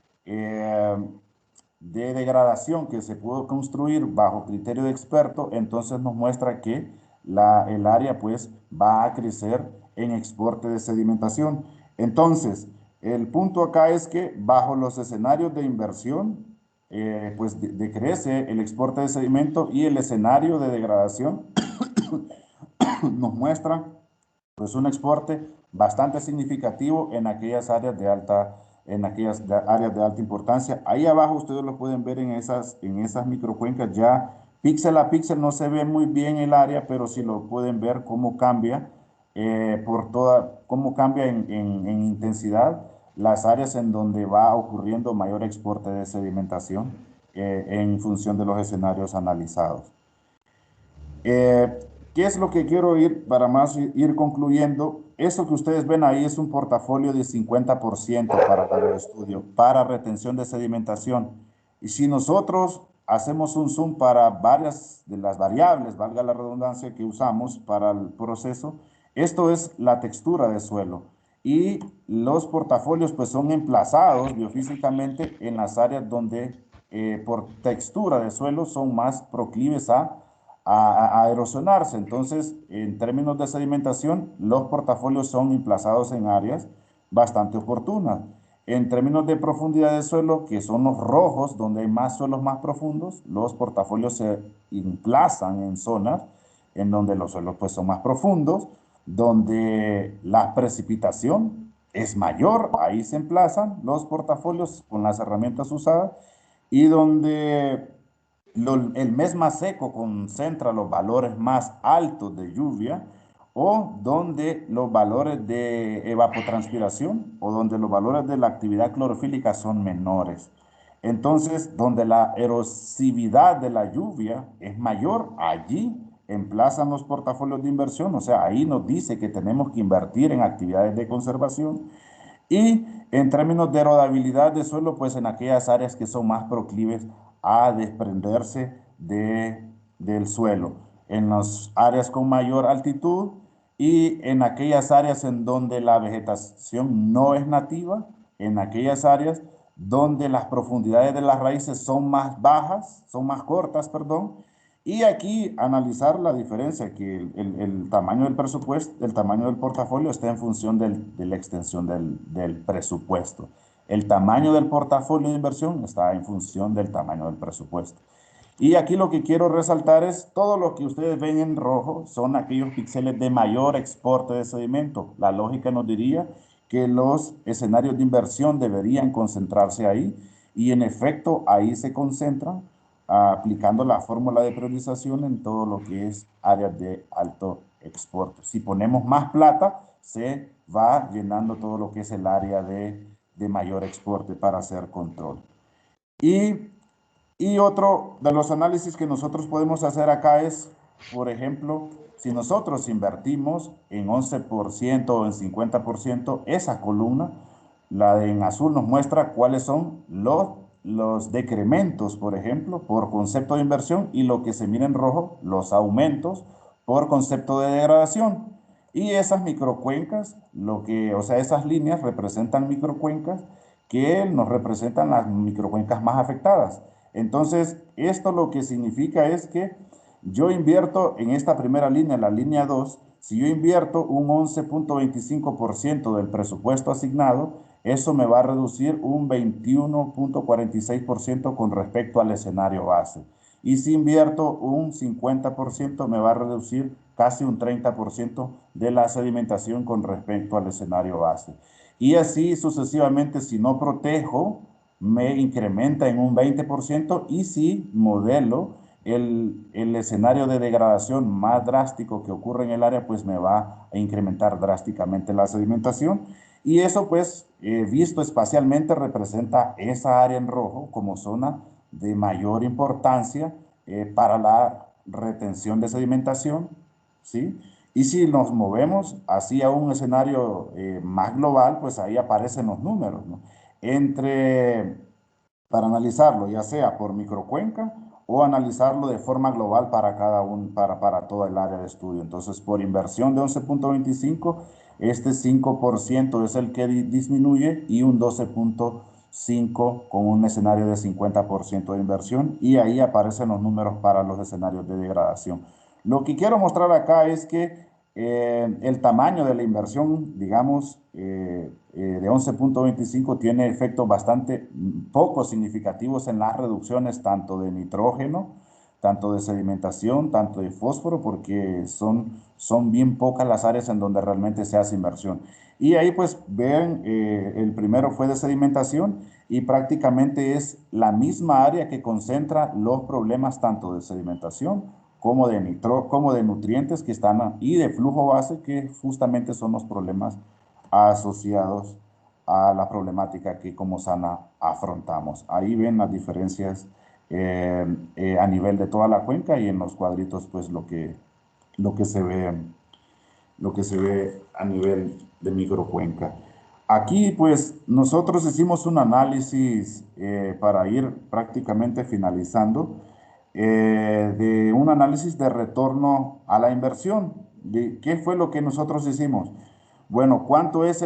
de degradación que se pudo construir bajo criterio de experto, entonces nos muestra que el área pues va a crecer en exporte de sedimentación. Entonces, el punto acá es que bajo los escenarios de inversión, pues decrece el exporte de sedimento y el escenario de degradación nos muestra pues un exporte bastante significativo en aquellas áreas de áreas de alta importancia. Ahí abajo ustedes lo pueden ver en esas microcuencas ya píxel a píxel no se ve muy bien el área, pero sí lo pueden ver cómo cambia cómo cambia en intensidad las áreas en donde va ocurriendo mayor exporte de sedimentación en función de los escenarios analizados. ¿Qué es lo que quiero ir para más ir concluyendo? Eso que ustedes ven ahí es un portafolio de 50% para el estudio, para retención de sedimentación. Y si nosotros hacemos un zoom para varias de las variables, valga la redundancia que usamos para el proceso, esto es la textura de suelo. Y los portafolios pues son emplazados biofísicamente en las áreas donde por textura de suelo son más proclives a erosionarse. Entonces, en términos de sedimentación, los portafolios son emplazados en áreas bastante oportunas. En términos de profundidad de suelo, que son los rojos, donde hay más suelos más profundos, los portafolios se emplazan en zonas en donde los suelos pues, son más profundos, donde la precipitación es mayor, ahí se emplazan los portafolios con las herramientas usadas, y donde el mes más seco concentra los valores más altos de lluvia o donde los valores de evapotranspiración o donde los valores de la actividad clorofílica son menores. Entonces, donde la erosividad de la lluvia es mayor, allí emplazan los portafolios de inversión, o sea, ahí nos dice que tenemos que invertir en actividades de conservación y en términos de erodibilidad de suelo, pues en aquellas áreas que son más proclives a desprenderse del suelo, en las áreas con mayor altitud y en aquellas áreas en donde la vegetación no es nativa, en aquellas áreas donde las profundidades de las raíces son más bajas, son más cortas, perdón, y aquí analizar la diferencia, que el tamaño del presupuesto, el tamaño del portafolio está en función de la extensión del presupuesto. El tamaño del portafolio de inversión está en función del tamaño del presupuesto. Y aquí lo que quiero resaltar es todo lo que ustedes ven en rojo son aquellos píxeles de mayor exporte de sedimento. La lógica nos diría que los escenarios de inversión deberían concentrarse ahí y en efecto ahí se concentran aplicando la fórmula de priorización en todo lo que es áreas de alto exporte. Si ponemos más plata, se va llenando todo lo que es el área de mayor exporte para hacer control. Y otro de los análisis que nosotros podemos hacer acá es, por ejemplo, si nosotros invertimos en 11% o en 50%, esa columna, la en azul nos muestra cuáles son los decrementos, por ejemplo, por concepto de inversión, y lo que se mira en rojo, los aumentos por concepto de degradación. Y esas microcuencas, o sea, esas líneas representan microcuencas que nos representan las microcuencas más afectadas. Entonces, esto lo que significa es que yo invierto en esta primera línea, la línea 2, si yo invierto un 11.25% del presupuesto asignado, eso me va a reducir un 21.46% con respecto al escenario base. Y si invierto un 50%, me va a reducir casi un 30% de la sedimentación con respecto al escenario base. Y así sucesivamente, si no protejo, me incrementa en un 20%, y si modelo el escenario de degradación más drástico que ocurre en el área, pues me va a incrementar drásticamente la sedimentación. Y eso pues visto espacialmente representa esa área en rojo como zona de mayor importancia para la retención de sedimentación, ¿sí? Y si nos movemos hacia un escenario más global, pues ahí aparecen los números, ¿no? Para analizarlo, ya sea por microcuenca o analizarlo de forma global para para toda el área de estudio. Entonces, por inversión de 11.25, este 5% es el que disminuye y un 12 5 con un escenario de 50% de inversión, y ahí aparecen los números para los escenarios de degradación. Lo que quiero mostrar acá es que el tamaño de la inversión, digamos, de 11.25 tiene efectos bastante poco significativos en las reducciones tanto de nitrógeno, tanto de sedimentación, tanto de fósforo, porque son bien pocas las áreas en donde realmente se hace inversión. Y ahí pues ven, el primero fue de sedimentación y prácticamente es la misma área que concentra los problemas tanto de sedimentación como de nutrientes que están y de flujo base, que justamente son los problemas asociados a la problemática que como SANA afrontamos. Ahí ven las diferencias a nivel de toda la cuenca, y en los cuadritos pues lo que se ve a nivel de microcuenca. Aquí pues nosotros hicimos un análisis para ir prácticamente finalizando, de un análisis de retorno a la inversión. ¿Qué fue lo que nosotros hicimos? Bueno, ¿cuánto es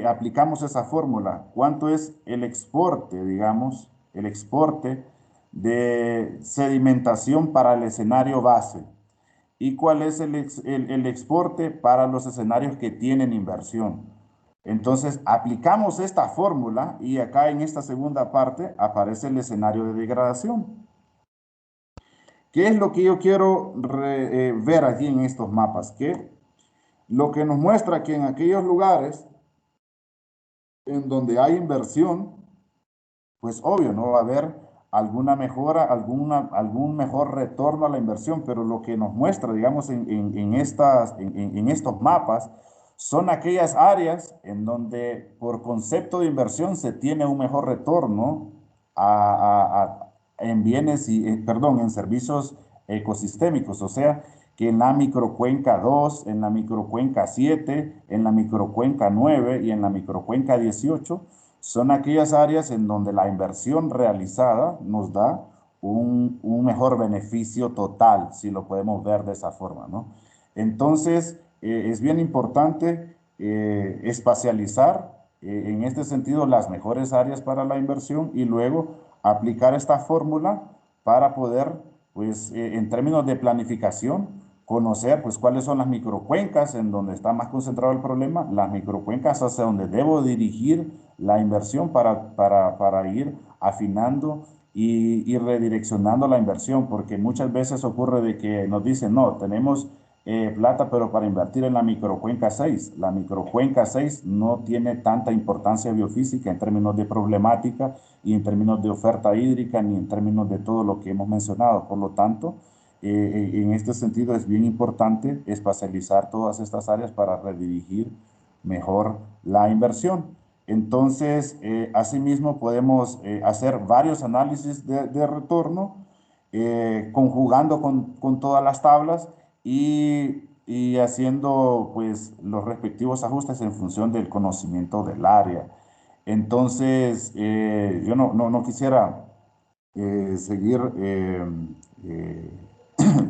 aplicamos esa fórmula? ¿Cuánto es el exporte, digamos, el exporte de sedimentación para el escenario base? ¿Y cuál es el exporte para los escenarios que tienen inversión? Entonces, aplicamos esta fórmula y acá en esta segunda parte aparece el escenario de degradación. ¿Qué es lo que yo quiero ver aquí en estos mapas? Que lo que nos muestra que en aquellos lugares en donde hay inversión, pues obvio, no va a haber alguna mejora, algún mejor retorno a la inversión, pero lo que nos muestra, digamos, en estos mapas, son aquellas áreas en donde por concepto de inversión se tiene un mejor retorno en bienes en servicios ecosistémicos, o sea, que en la microcuenca 2, en la microcuenca 7, en la microcuenca 9 y en la microcuenca 18, son aquellas áreas en donde la inversión realizada nos da un mejor beneficio total, si lo podemos ver de esa forma, ¿no? Entonces, es bien importante espacializar en este sentido las mejores áreas para la inversión y luego aplicar esta fórmula para poder, pues, en términos de planificación, conocer pues cuáles son las microcuencas en donde está más concentrado el problema, las microcuencas hacia donde debo dirigir la inversión para ir afinando y redireccionando la inversión, porque muchas veces ocurre de que nos dicen, no, tenemos plata, pero para invertir en la microcuenca 6. La microcuenca 6 no tiene tanta importancia biofísica en términos de problemática y en términos de oferta hídrica, ni en términos de todo lo que hemos mencionado. Por lo tanto, en este sentido es bien importante espacializar todas estas áreas para redirigir mejor la inversión. Entonces, asimismo podemos hacer varios análisis de retorno, conjugando con todas las tablas y haciendo pues los respectivos ajustes en función del conocimiento del área. Entonces, yo no quisiera seguir,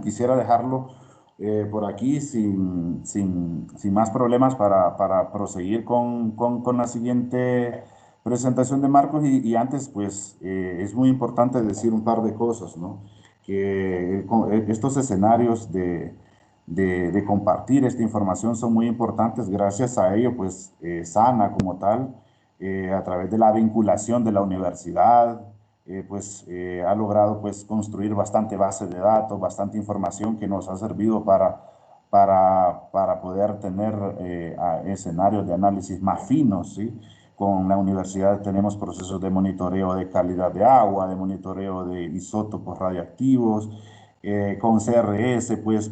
quisiera dejarlo por aquí sin más problemas para proseguir con la siguiente presentación de Marcos. Y antes, pues, es muy importante decir un par de cosas, ¿no? Que estos escenarios de compartir esta información son muy importantes. Gracias a ello, pues, SANA como tal, a través de la vinculación de la universidad, ha logrado pues construir bastante base de datos, bastante información que nos ha servido para poder tener escenarios de análisis más finos, ¿sí? Con la universidad tenemos procesos de monitoreo de calidad de agua, de monitoreo de isótopos radiactivos, con CRS, pues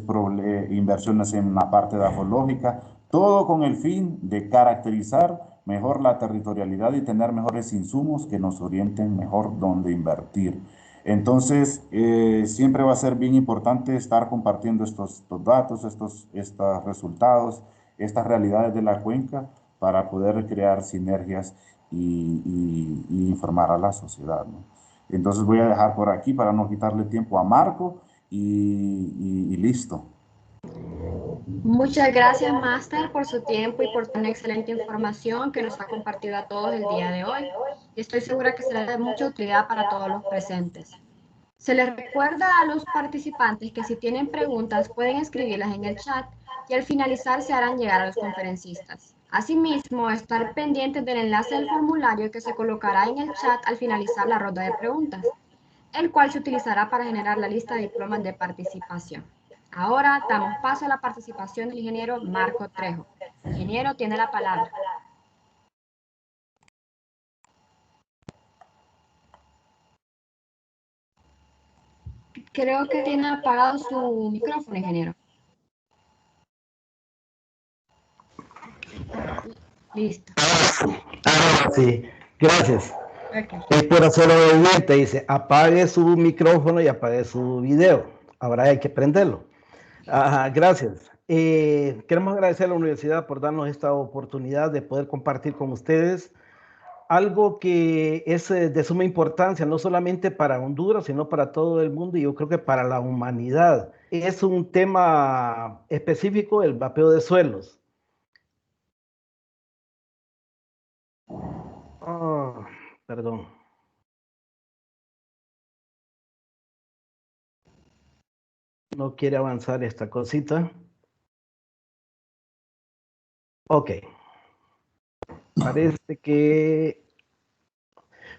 inversiones en la parte dafológica, todo con el fin de caracterizar mejor la territorialidad y tener mejores insumos que nos orienten mejor dónde invertir. Entonces, siempre va a ser bien importante estar compartiendo estos datos, estos resultados, estas realidades de la cuenca para poder crear sinergias y informar a la sociedad, ¿no? Entonces voy a dejar por aquí para no quitarle tiempo a Marco y listo. Muchas gracias, Máster, por su tiempo y por tan excelente información que nos ha compartido a todos el día de hoy. y estoy segura que será de mucha utilidad para todos los presentes. Se les recuerda a los participantes que si tienen preguntas pueden escribirlas en el chat y al finalizar se harán llegar a los conferencistas. Asimismo, estar pendientes del enlace del formulario que se colocará en el chat al finalizar la ronda de preguntas, el cual se utilizará para generar la lista de diplomas de participación. Ahora damos paso a la participación del ingeniero Marco Trejo. Ingeniero, tiene la palabra. Creo que tiene apagado su micrófono, ingeniero. Listo. Sí, gracias. Okay. Es por hacerlo obediente, dice, apague su micrófono y apague su video. Ahora hay que prenderlo. Gracias. Queremos agradecer a la universidad por darnos esta oportunidad de poder compartir con ustedes algo que es de suma importancia, no solamente para Honduras, sino para todo el mundo y yo creo que para la humanidad. Es un tema específico, el vapeo de suelos. Perdón. No quiere avanzar esta cosita. Ok. Parece que...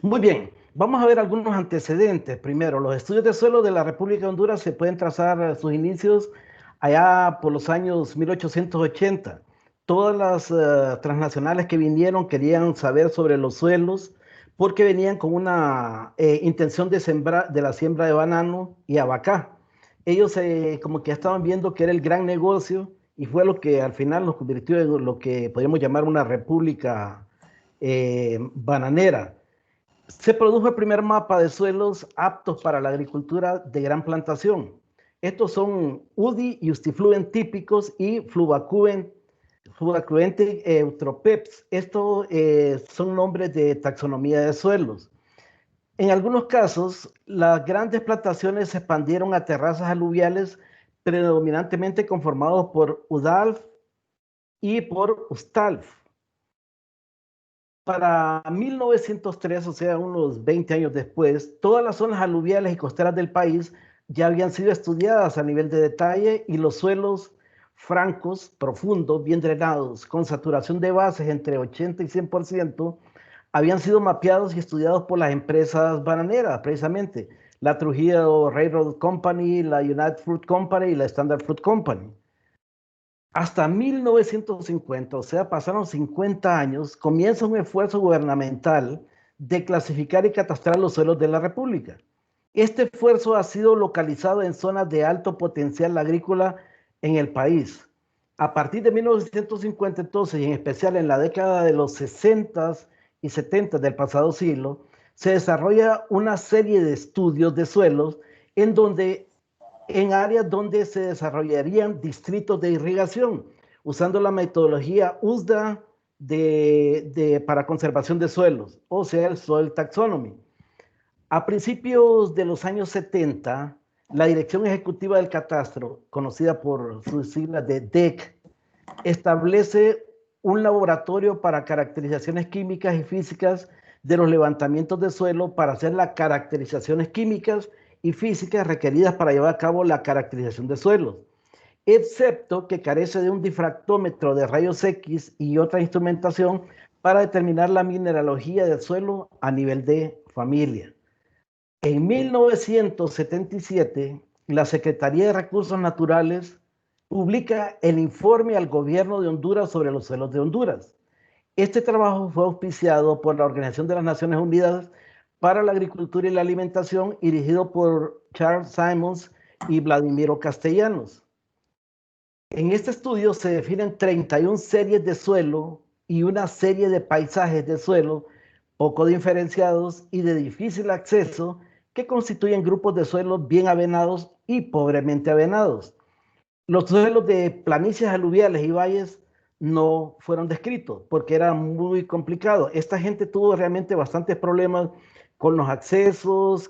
Muy bien. Vamos a ver algunos antecedentes. Primero, los estudios de suelo de la República de Honduras se pueden trazar sus inicios allá por los años 1880. Todas las transnacionales que vinieron querían saber sobre los suelos porque venían con una intención de la siembra de banano y abacá. Ellos como que estaban viendo que era el gran negocio y fue lo que al final nos convirtió en lo que podríamos llamar una república bananera. Se produjo el primer mapa de suelos aptos para la agricultura de gran plantación. Estos son UDI y Ustifluen típicos y Fluvacuen Eutropeps. Estos son nombres de taxonomía de suelos. En algunos casos, las grandes plantaciones se expandieron a terrazas aluviales predominantemente conformados por UDALF y por USTALF. Para 1903, o sea, unos 20 años después, todas las zonas aluviales y costeras del país ya habían sido estudiadas a nivel de detalle y los suelos francos, profundos, bien drenados, con saturación de bases entre 80 y 100%, habían sido mapeados y estudiados por las empresas bananeras, precisamente, la Trujillo Railroad Company, la United Fruit Company y la Standard Fruit Company. Hasta 1950, o sea, pasaron 50 años, comienza un esfuerzo gubernamental de clasificar y catastrar los suelos de la República. Este esfuerzo ha sido localizado en zonas de alto potencial agrícola en el país. A partir de 1950, entonces, y en especial en la década de los 60 y 70 del pasado siglo, se desarrolla una serie de estudios de suelos en áreas donde se desarrollarían distritos de irrigación, usando la metodología USDA para conservación de suelos, o sea, el Soil Taxonomy. A principios de los años 70, la Dirección Ejecutiva del Catastro, conocida por sus siglas de DEC, establece un laboratorio para caracterizaciones químicas y físicas de los levantamientos de suelo para hacer las caracterizaciones químicas y físicas requeridas para llevar a cabo la caracterización de suelos, excepto que carece de un difractómetro de rayos X y otra instrumentación para determinar la mineralogía del suelo a nivel de familia. En 1977, la Secretaría de Recursos Naturales publica el informe al gobierno de Honduras sobre los suelos de Honduras. Este trabajo fue auspiciado por la Organización de las Naciones Unidas para la Agricultura y la Alimentación, dirigido por Charles Simons y Vladimiro Castellanos. En este estudio se definen 31 series de suelo y una serie de paisajes de suelo poco diferenciados y de difícil acceso que constituyen grupos de suelos bien avenados y pobremente avenados. Los suelos de planicies aluviales y valles no fueron descritos porque era muy complicado. Esta gente tuvo realmente bastantes problemas con los accesos,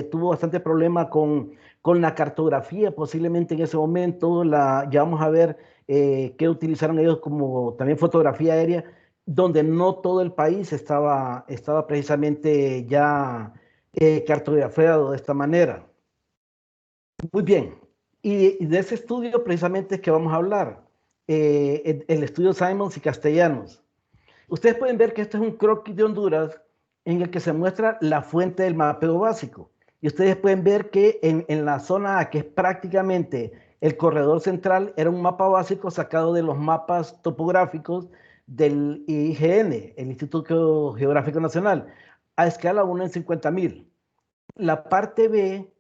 tuvo bastante problema con la cartografía posiblemente en ese momento. Ya vamos a ver qué utilizaron ellos como también fotografía aérea, donde no todo el país estaba precisamente ya cartografiado de esta manera. Muy bien, y de ese estudio precisamente es que vamos a hablar, el estudio Simons y Castellanos. Ustedes pueden ver que este es un croquis de Honduras en el que se muestra la fuente del mapeo básico. Y ustedes pueden ver que en la zona A, que es prácticamente el corredor central, era un mapa básico sacado de los mapas topográficos del IGN, el Instituto Geográfico Nacional, a escala 1 en 50.000. La parte B,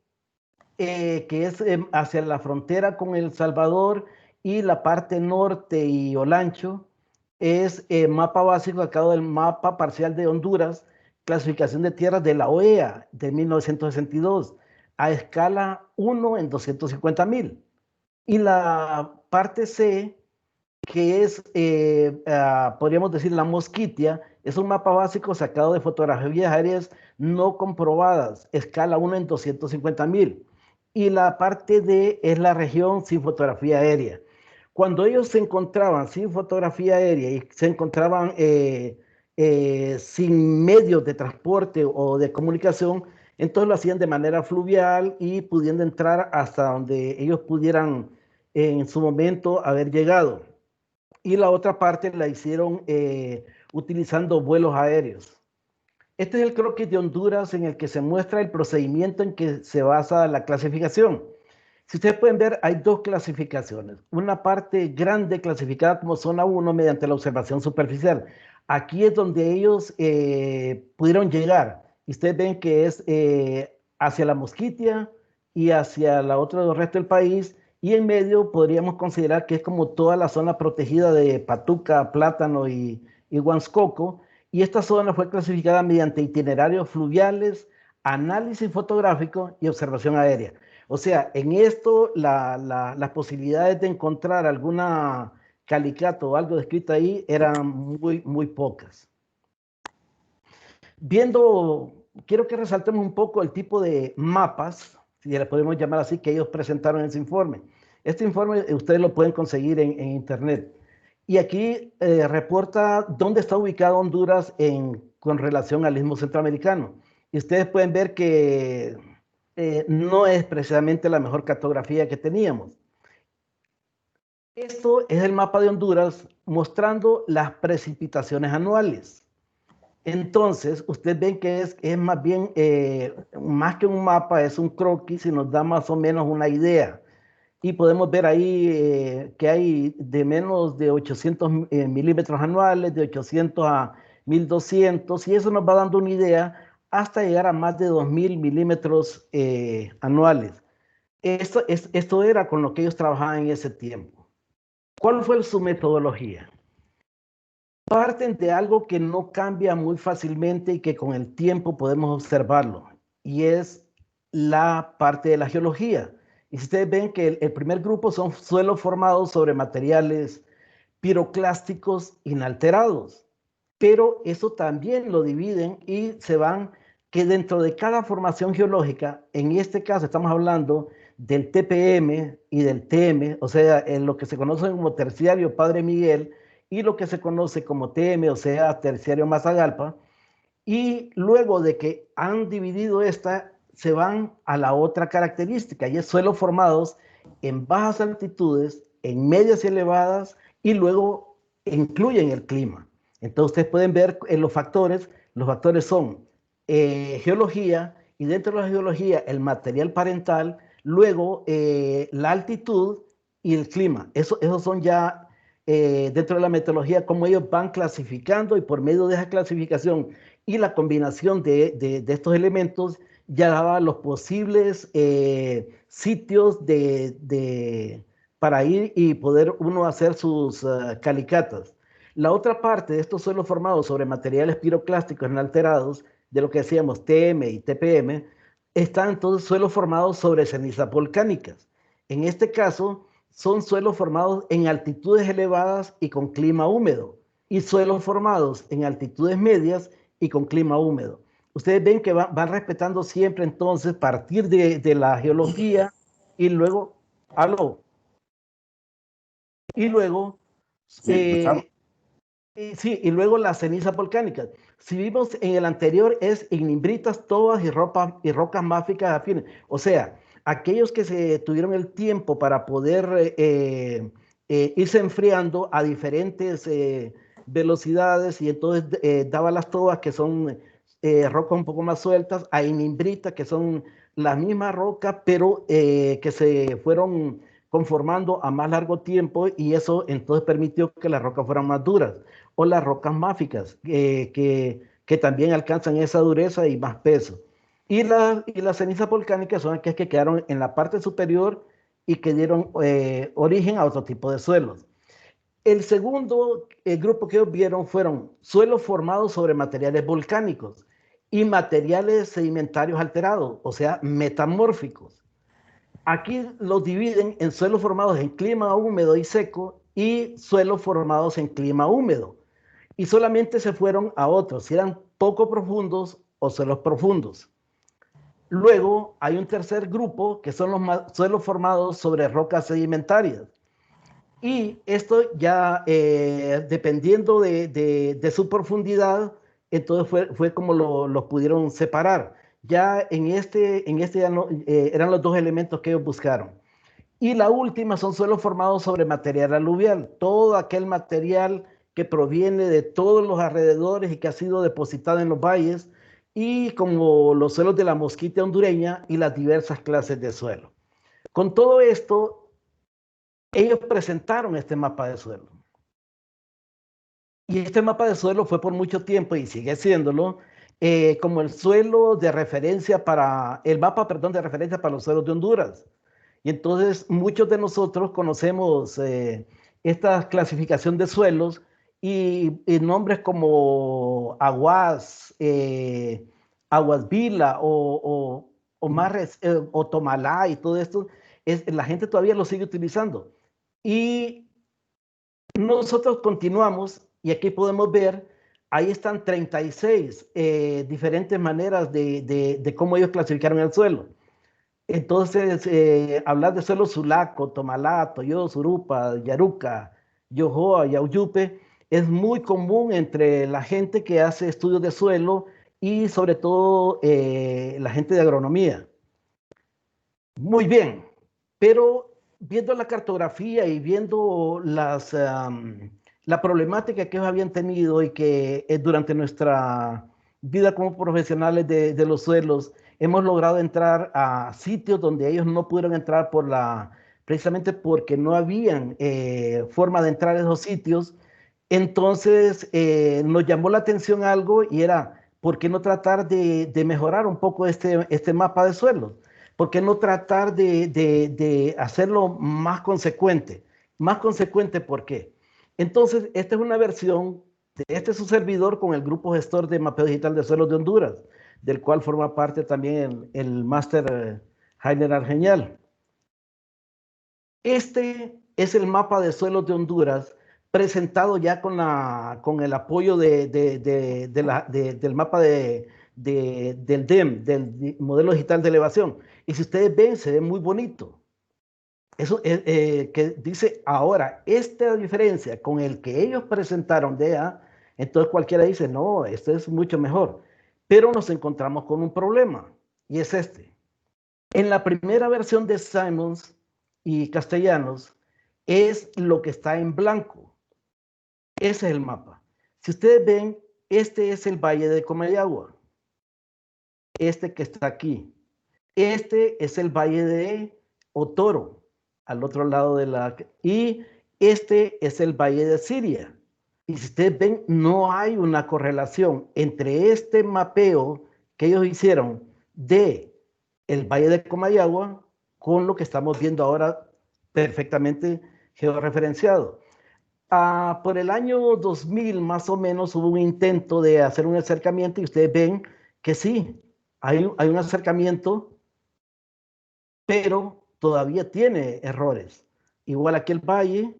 que es hacia la frontera con El Salvador, y la parte norte y Olancho, es mapa básico sacado del mapa parcial de Honduras, clasificación de tierras de la OEA de 1962, a escala 1 en 250.000. Y la parte C, que es, podríamos decir, la Mosquitia, es un mapa básico sacado de fotografías aéreas no comprobadas, escala 1 en 250.000. Y la parte D es la región sin fotografía aérea. Cuando ellos se encontraban sin fotografía aérea y se encontraban sin medios de transporte o de comunicación, entonces lo hacían de manera fluvial y pudiendo entrar hasta donde ellos pudieran en su momento haber llegado. Y la otra parte la hicieron utilizando vuelos aéreos. Este es el croquis de Honduras en el que se muestra el procedimiento en que se basa la clasificación. Si ustedes pueden ver, hay dos clasificaciones. Una parte grande clasificada como zona 1 mediante la observación superficial. Aquí es donde ellos pudieron llegar. Y ustedes ven que es hacia la Mosquitia y hacia la otra del resto del país. Y en medio podríamos considerar que es como toda la zona protegida de Patuca, Plátano y Huanscoco. Y esta zona fue clasificada mediante itinerarios fluviales, análisis fotográfico y observación aérea. O sea, en esto las posibilidades de encontrar alguna calicato o algo descrito ahí eran muy pocas. Quiero que resaltemos un poco el tipo de mapas, si le podemos llamar así, que ellos presentaron en ese informe. Este informe ustedes lo pueden conseguir en internet. Y aquí reporta dónde está ubicado Honduras con relación al istmo centroamericano. Y ustedes pueden ver que no es precisamente la mejor cartografía que teníamos. Esto es el mapa de Honduras mostrando las precipitaciones anuales. Entonces, ustedes ven que es más bien, más que un mapa, es un croquis y nos da más o menos una idea. Y podemos ver ahí que hay de menos de 800 milímetros anuales, de 800 a 1200, y eso nos va dando una idea hasta llegar a más de 2000 milímetros anuales. Esto era con lo que ellos trabajaban en ese tiempo. ¿Cuál fue su metodología? Parten de algo que no cambia muy fácilmente y que con el tiempo podemos observarlo, y es la parte de la geología. Y si ustedes ven que el primer grupo son suelos formados sobre materiales piroclásticos inalterados, pero eso también lo dividen y se van que dentro de cada formación geológica, en este caso estamos hablando del TPM y del TM, o sea, en lo que se conoce como terciario Padre Miguel y lo que se conoce como TM, o sea, terciario Mazagalpa, y luego de que han dividido esta, se van a la otra característica, y es suelos formados en bajas altitudes, en medias y elevadas, y luego incluyen el clima. Entonces ustedes pueden ver en los factores son geología, y dentro de la geología el material parental, luego la altitud y el clima. Esos son ya dentro de la metodología, cómo ellos van clasificando, y por medio de esa clasificación y la combinación de estos elementos ya daba los posibles sitios para ir y poder uno hacer sus calicatas. La otra parte de estos suelos formados sobre materiales piroclásticos inalterados, de lo que decíamos TM y TPM, están entonces suelos formados sobre cenizas volcánicas. En este caso, son suelos formados en altitudes elevadas y con clima húmedo, y suelos formados en altitudes medias y con clima húmedo. Ustedes ven que van respetando siempre entonces partir de la geología y luego, y luego Sí, Sí, y luego las cenizas volcánicas. Si vimos en el anterior es ignimbritas todas y rocas máficas afines. O sea, aquellos que se tuvieron el tiempo para poder irse enfriando a diferentes velocidades y entonces daba las tobas que son rocas un poco más sueltas, a ignimbritas que son las mismas rocas, pero que se fueron conformando a más largo tiempo y eso entonces permitió que las rocas fueran más duras o las rocas máficas, que también alcanzan esa dureza y más peso. Y las cenizas volcánicas son aquellas que quedaron en la parte superior y que dieron origen a otro tipo de suelos. El segundo grupo que ellos vieron fueron suelos formados sobre materiales volcánicos y materiales sedimentarios alterados, o sea, metamórficos. Aquí los dividen en suelos formados en clima húmedo y seco y suelos formados en clima húmedo y solamente se fueron a otros, si eran poco profundos o suelos profundos. Luego hay un tercer grupo que son los suelos formados sobre rocas sedimentarias. Y esto ya dependiendo de su profundidad, entonces fue como los pudieron separar. Ya en este ya no, eran los dos elementos que ellos buscaron. Y la última son suelos formados sobre material aluvial, todo aquel material que proviene de todos los alrededores y que ha sido depositado en los valles, y como los suelos de la Mosquita hondureña y las diversas clases de suelo. Con todo esto, ellos presentaron este mapa de suelo. Y este mapa de suelo fue por mucho tiempo, y sigue siéndolo, como el suelo de referencia para, el mapa, perdón, de referencia para los suelos de Honduras. Y entonces muchos de nosotros conocemos esta clasificación de suelos y nombres como Aguas, Aguas Vila o Marres, o Tomalá y todo esto, la gente todavía lo sigue utilizando. Y nosotros continuamos y aquí podemos ver, ahí están 36 diferentes maneras de cómo ellos clasificaron el suelo. Entonces, hablar de suelo sulaco, tomalá, toyó, surupa, yaruca, yojoa, yauyupe, es muy común entre la gente que hace estudios de suelo y sobre todo la gente de agronomía. Muy bien, pero viendo la cartografía y viendo la problemática que ellos habían tenido y que durante nuestra vida como profesionales de los suelos, hemos logrado entrar a sitios donde ellos no pudieron entrar precisamente porque no habían forma de entrar a esos sitios. Entonces nos llamó la atención algo y era, ¿por qué no tratar de mejorar un poco este mapa de suelos? ¿Por qué no tratar de hacerlo más consecuente? Más consecuente, ¿por qué? Entonces, esta es una versión de este su servidor con el grupo gestor de mapeo digital de suelos de Honduras, del cual forma parte también el máster Jainer Argenial. Este es el mapa de suelos de Honduras presentado ya con el apoyo del mapa del DEM, del modelo digital de elevación. Y si ustedes ven, se ve muy bonito. Eso que dice ahora, esta diferencia con el que ellos presentaron DEA, entonces cualquiera dice, no, esto es mucho mejor. Pero nos encontramos con un problema, y es este. En la primera versión de Simons y Castellanos, es lo que está en blanco. Ese es el mapa. Si ustedes ven, este es el Valle de Comayagua. Este que está aquí. Este es el Valle de Otoro, al otro lado de la... Y este es el Valle de Siria. Y si ustedes ven, no hay una correlación entre este mapeo que ellos hicieron de el Valle de Comayagua con lo que estamos viendo ahora perfectamente georreferenciado. Por el año 2000 más o menos hubo un intento de hacer un acercamiento y ustedes ven que sí, hay un acercamiento, pero todavía tiene errores. Igual aquí el valle,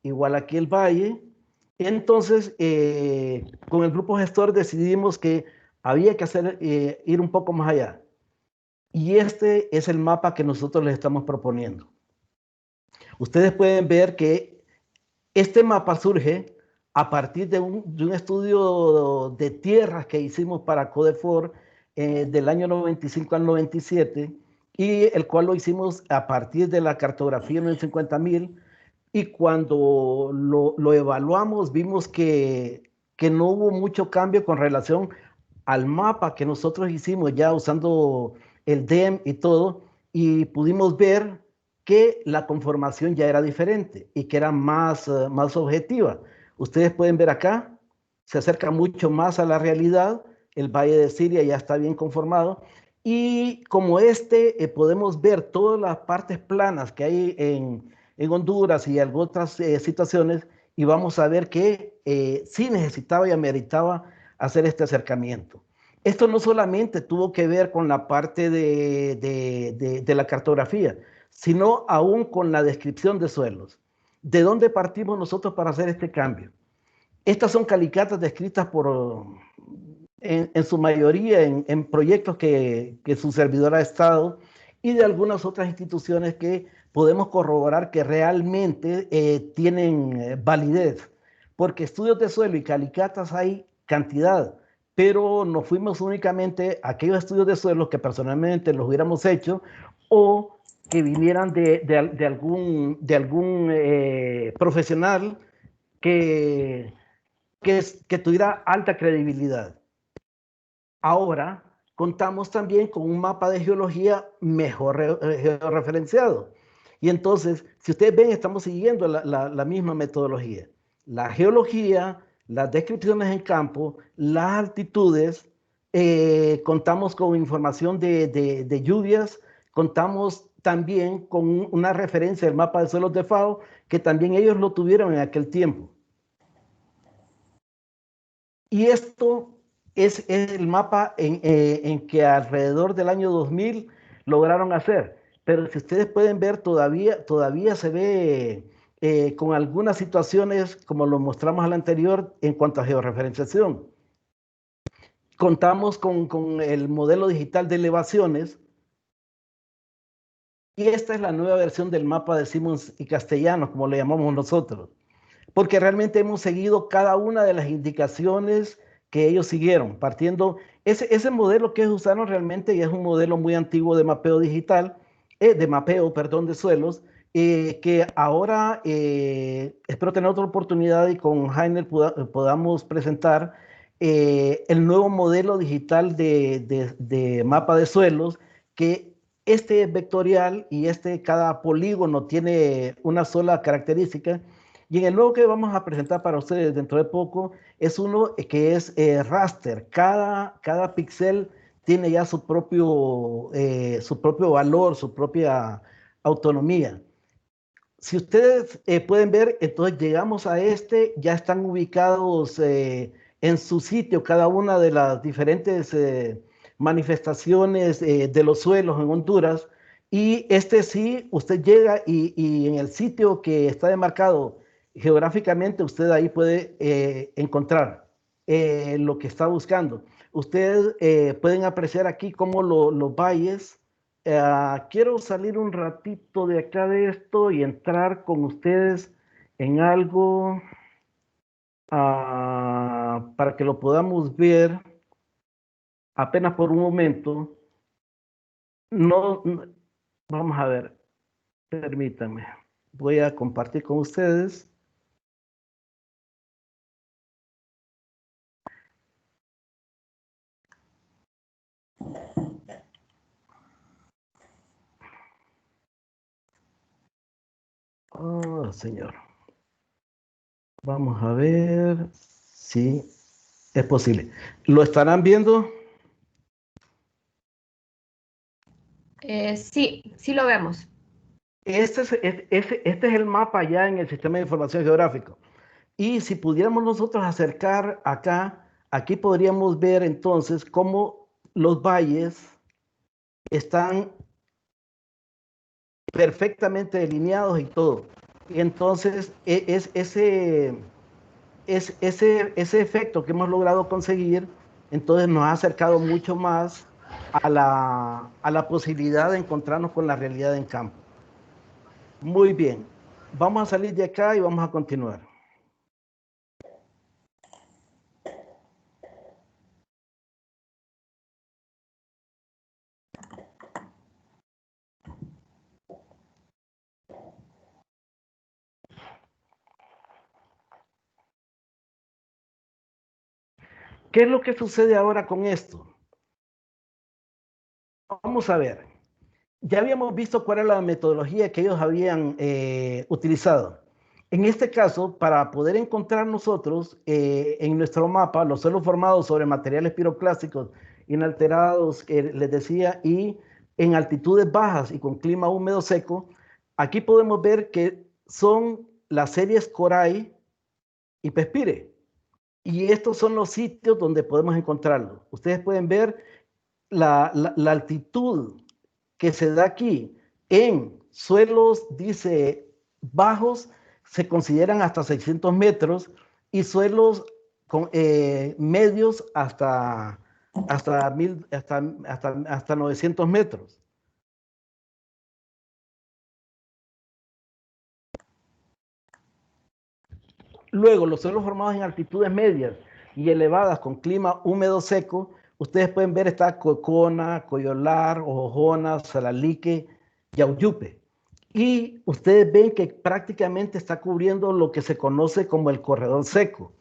igual aquí el valle. Entonces, con el grupo gestor decidimos que había que hacer, ir un poco más allá. Y este es el mapa que nosotros les estamos proponiendo. Ustedes pueden ver que este mapa surge a partir de un estudio de tierras que hicimos para Codefor del año 95 al 97, y el cual lo hicimos a partir de la cartografía 950.000, y cuando lo evaluamos vimos que no hubo mucho cambio con relación al mapa que nosotros hicimos ya usando el DEM y todo, y pudimos ver que la conformación ya era diferente y que era más objetiva. Ustedes pueden ver acá, se acerca mucho más a la realidad, el Valle de Siria ya está bien conformado, y como podemos ver todas las partes planas que hay en Honduras y algunas otras situaciones, y vamos a ver que sí necesitaba y ameritaba hacer este acercamiento. Esto no solamente tuvo que ver con la parte de la cartografía, sino aún con la descripción de suelos. ¿De dónde partimos nosotros para hacer este cambio? Estas son calicatas descritas en su mayoría en proyectos que su servidor ha estado, y de algunas otras instituciones que podemos corroborar que realmente tienen validez, porque estudios de suelo y calicatas hay cantidad, pero nos fuimos únicamente a aquellos estudios de suelo que personalmente los hubiéramos hecho o que vinieran de algún profesional que tuviera alta credibilidad. Ahora contamos también con un mapa de geología mejor georreferenciado. Y entonces, si ustedes ven, estamos siguiendo la misma metodología. La geología, las descripciones en campo, las altitudes, contamos con información de lluvias, contamos también con una referencia del mapa de suelos de FAO, que también ellos lo tuvieron en aquel tiempo. Y esto es el mapa en que alrededor del año 2000 lograron hacer. Pero si ustedes pueden ver, todavía se ve con algunas situaciones, como lo mostramos al anterior, en cuanto a georreferenciación. Contamos con el modelo digital de elevaciones, y esta es la nueva versión del mapa de Simmons y Castellanos, como le llamamos nosotros, porque realmente hemos seguido cada una de las indicaciones que ellos siguieron, partiendo, ese modelo que ellos usaron realmente ya es un modelo muy antiguo de mapeo digital, de suelos, que ahora espero tener otra oportunidad y con Heiner podamos presentar el nuevo modelo digital de mapa de suelos, que este es vectorial y cada polígono tiene una sola característica. Y en el nuevo que vamos a presentar para ustedes dentro de poco es uno que es raster. Cada píxel tiene ya su propio valor, su propia autonomía. Si ustedes pueden ver, entonces llegamos a ya están ubicados en su sitio cada una de las diferentes manifestaciones de los suelos en Honduras, y sí, usted llega y en el sitio que está demarcado geográficamente, usted ahí puede encontrar lo que está buscando. Ustedes pueden apreciar aquí cómo los valles. Quiero salir un ratito de acá de esto y entrar con ustedes en algo para que lo podamos ver apenas por un momento. No, vamos a ver, permítanme. Voy a compartir con ustedes. Oh, señor. Vamos a ver si es posible. ¿Lo estarán viendo? Sí lo vemos. Este es el mapa ya en el sistema de información geográfico. Y si pudiéramos nosotros acercar acá, aquí podríamos ver entonces cómo los valles están perfectamente delineados y todo. Y entonces ese efecto que hemos logrado conseguir, entonces nos ha acercado mucho más a la posibilidad de encontrarnos con la realidad en campo. Muy bien, vamos a salir de acá y vamos a continuar. ¿Qué es lo que sucede ahora con esto? Vamos a ver. Ya habíamos visto cuál era la metodología que ellos habían utilizado. En este caso, para poder encontrar nosotros en nuestro mapa los suelos formados sobre materiales piroclásticos inalterados, que les decía, y en altitudes bajas y con clima húmedo seco, aquí podemos ver que son las series Coray y Pespire. Y estos son los sitios donde podemos encontrarlo. Ustedes pueden ver la altitud que se da aquí en suelos, dice, bajos, se consideran hasta 600 metros y suelos medios hasta 900 metros. Luego, los suelos formados en altitudes medias y elevadas con clima húmedo seco, ustedes pueden ver está Cocona, Coyolar, Ojojona, Salalique, Yauyupe. Y ustedes ven que prácticamente está cubriendo lo que se conoce como el corredor seco.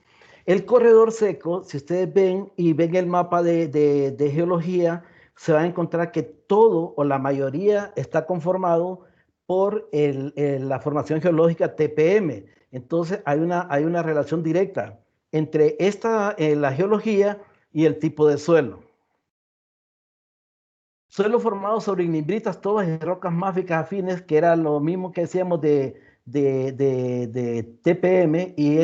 El corredor seco, si ustedes ven y ven el mapa de geología, se va a encontrar que todo o la mayoría está conformado por la formación geológica TPM. Entonces hay una relación directa entre la geología y el tipo de suelo. Suelo formado sobre ignimbritas, tobas y rocas máficas afines, que era lo mismo que decíamos de TPM, y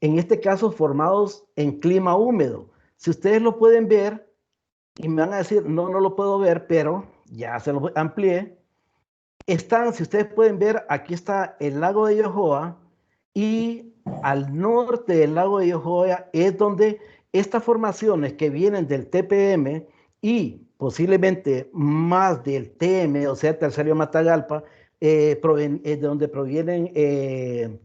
en este caso formados en clima húmedo. Si ustedes lo pueden ver, y me van a decir, no lo puedo ver, pero ya se lo amplié. Si ustedes pueden ver, aquí está el lago de Yohoa, y al norte del lago de Yohoa es donde estas formaciones que vienen del TPM y posiblemente más del TM, o sea, Terciario Matagalpa, de donde provienen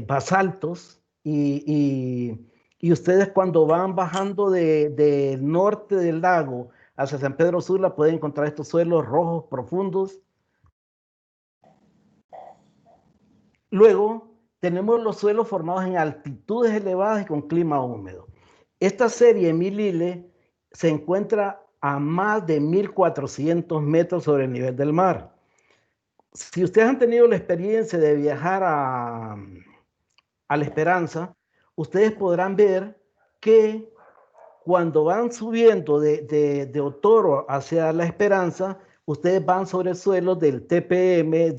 basaltos y ustedes cuando van bajando del norte del lago hacia San Pedro Sula pueden encontrar estos suelos rojos profundos. Luego tenemos los suelos formados en altitudes elevadas y con clima húmedo. Esta serie Milile se encuentra a más de 1400 metros sobre el nivel del mar. Si ustedes han tenido la experiencia de viajar a La Esperanza, ustedes podrán ver que cuando van subiendo de Otoro hacia La Esperanza, ustedes van sobre el suelo del TPM,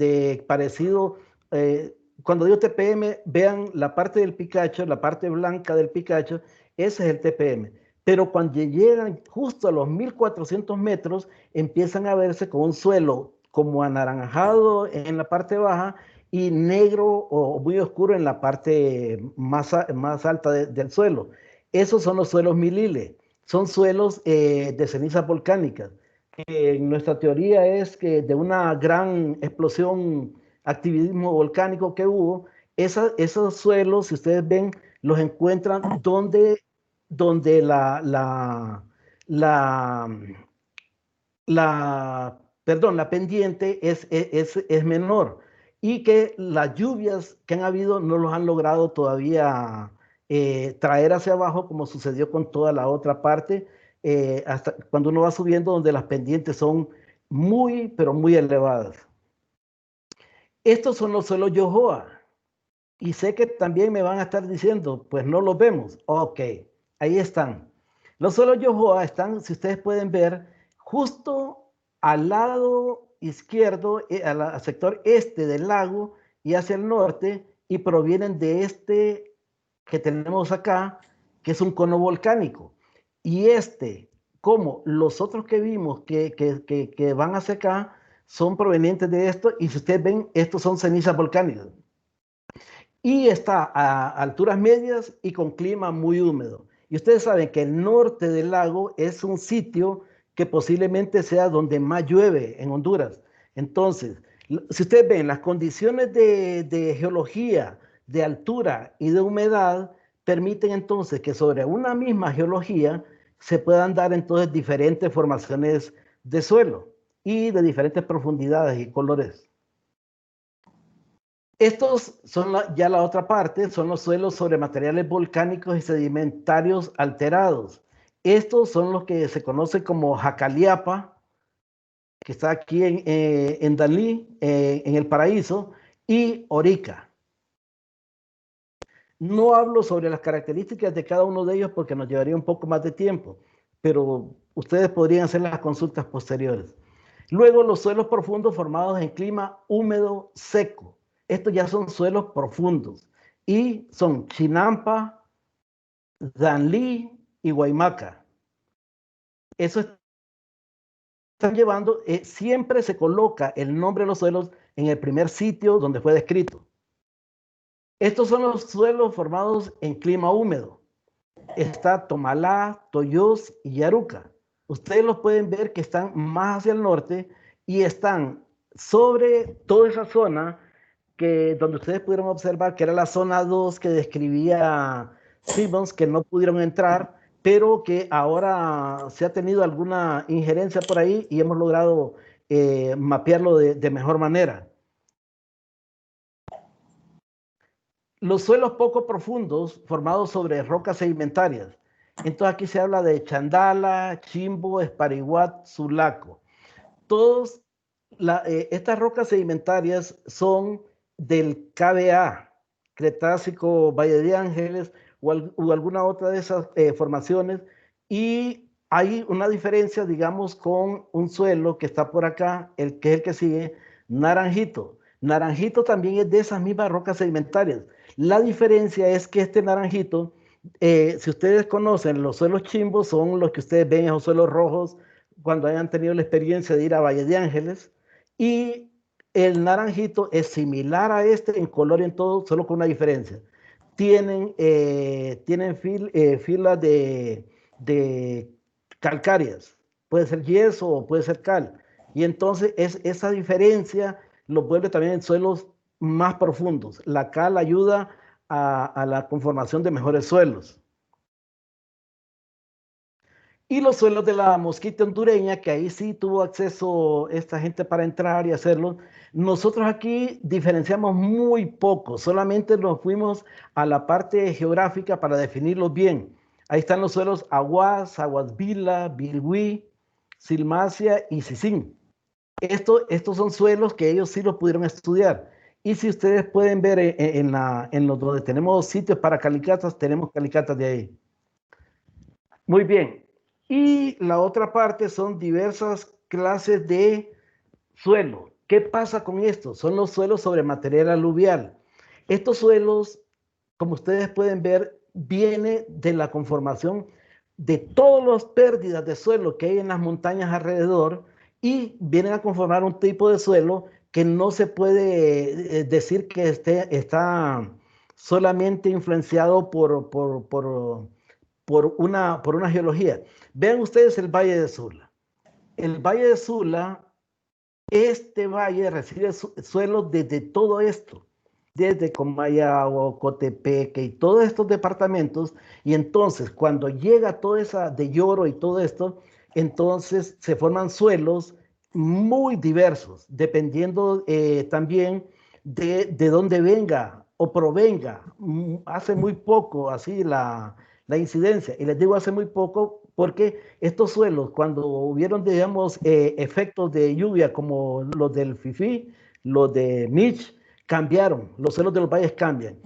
cuando digo TPM, vean la parte del Picacho, la parte blanca del Picacho, ese es el TPM. Pero cuando llegan justo a los 1400 metros, empiezan a verse con un suelo como anaranjado en la parte baja y negro o muy oscuro en la parte más alta del suelo. Esos son los suelos Milile, son suelos de cenizas volcánicas. Nuestra teoría es que de una gran explosión, activismo volcánico que hubo, esos suelos, si ustedes ven, los encuentran donde la pendiente es menor y que las lluvias que han habido no los han logrado todavía traer hacia abajo como sucedió con toda la otra parte, hasta cuando uno va subiendo donde las pendientes son muy, pero muy elevadas. Estos son los suelos Yohoa. Y sé que también me van a estar diciendo, pues no los vemos. Ok, ahí están. Los suelos Yohoa están, si ustedes pueden ver, justo al lado izquierdo, al sector este del lago y hacia el norte, y provienen de este que tenemos acá, que es un cono volcánico. Y como los otros que vimos que van hacia acá, son provenientes de esto, y si ustedes ven, estos son cenizas volcánicas. Y está a alturas medias y con clima muy húmedo. Y ustedes saben que el norte del lago es un sitio que posiblemente sea donde más llueve en Honduras. Entonces, si ustedes ven las condiciones de geología, de altura y de humedad, permiten entonces que sobre una misma geología se puedan dar entonces diferentes formaciones de suelo y de diferentes profundidades y colores. Estos son ya la otra parte, son los suelos sobre materiales volcánicos y sedimentarios alterados. Estos son los que se conocen como Jacaliapa, que está aquí en Danlí, en El Paraíso, y Orica. No hablo sobre las características de cada uno de ellos porque nos llevaría un poco más de tiempo, pero ustedes podrían hacer las consultas posteriores. Luego, los suelos profundos formados en clima húmedo seco. Estos ya son suelos profundos y son Chinampa, Danlí y Guaymaca. Eso están llevando, siempre se coloca el nombre de los suelos en el primer sitio donde fue descrito. Estos son los suelos formados en clima húmedo. Está Tomalá, Toyós y Yaruca. Ustedes los pueden ver que están más hacia el norte y están sobre toda esa zona donde ustedes pudieron observar que era la zona 2 que describía Simmons, que no pudieron entrar, pero que ahora se ha tenido alguna injerencia por ahí y hemos logrado mapearlo de mejor manera. Los suelos poco profundos formados sobre rocas sedimentarias. Entonces aquí se habla de Chandala, Chimbo, Espariguat, Sulaco. Estas rocas sedimentarias son del KBA, Cretácico Valle de Ángeles o alguna otra de esas formaciones, y hay una diferencia, digamos, con un suelo que está por acá, que es el que sigue, Naranjito. Naranjito también es de esas mismas rocas sedimentarias. La diferencia es que este Naranjito, si ustedes conocen, los suelos chimbos son los que ustedes ven, esos suelos rojos, cuando hayan tenido la experiencia de ir a Valle de Ángeles, y el Naranjito es similar a este en color y en todo, solo con una diferencia. Tienen filas de calcáreas, puede ser yeso o puede ser cal, y entonces esa diferencia los vuelve también en suelos más profundos. La cal ayuda a la conformación de mejores suelos. Y los suelos de la Mosquita hondureña, que ahí sí tuvo acceso esta gente para entrar y hacerlo. Nosotros aquí diferenciamos muy poco, solamente nos fuimos a la parte geográfica para definirlos bien. Ahí están los suelos Aguas, Aguasvila, Bilhuí, Silmacia y Sisín. Estos son suelos que ellos sí los pudieron estudiar. Y si ustedes pueden ver en los donde tenemos sitios para calicatas, tenemos calicatas de ahí. Muy bien. Y la otra parte son diversas clases de suelo. ¿Qué pasa con esto? Son los suelos sobre material aluvial. Estos suelos, como ustedes pueden ver, viene de la conformación de todas las pérdidas de suelo que hay en las montañas alrededor y vienen a conformar un tipo de suelo que no se puede decir que está solamente influenciado por una geología. Vean ustedes el Valle de Sula. El Valle de Sula, este valle recibe suelos desde todo esto, desde Comayagua, Cotepeque y todos estos departamentos, y entonces cuando llega toda esa de Lloro y todo esto, entonces se forman suelos muy diversos, dependiendo también de dónde venga o provenga. Hace muy poco, así la incidencia, y les digo hace muy poco porque estos suelos, cuando hubieron, digamos, efectos de lluvia como los del Fifi, los de Mitch, cambiaron, los suelos de los valles cambian.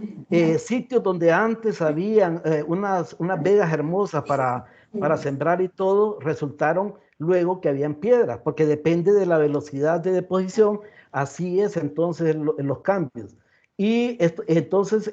Sitios donde antes habían unas vegas hermosas para sembrar y todo, resultaron luego que habían piedras, porque depende de la velocidad de deposición, así es entonces los cambios. Y entonces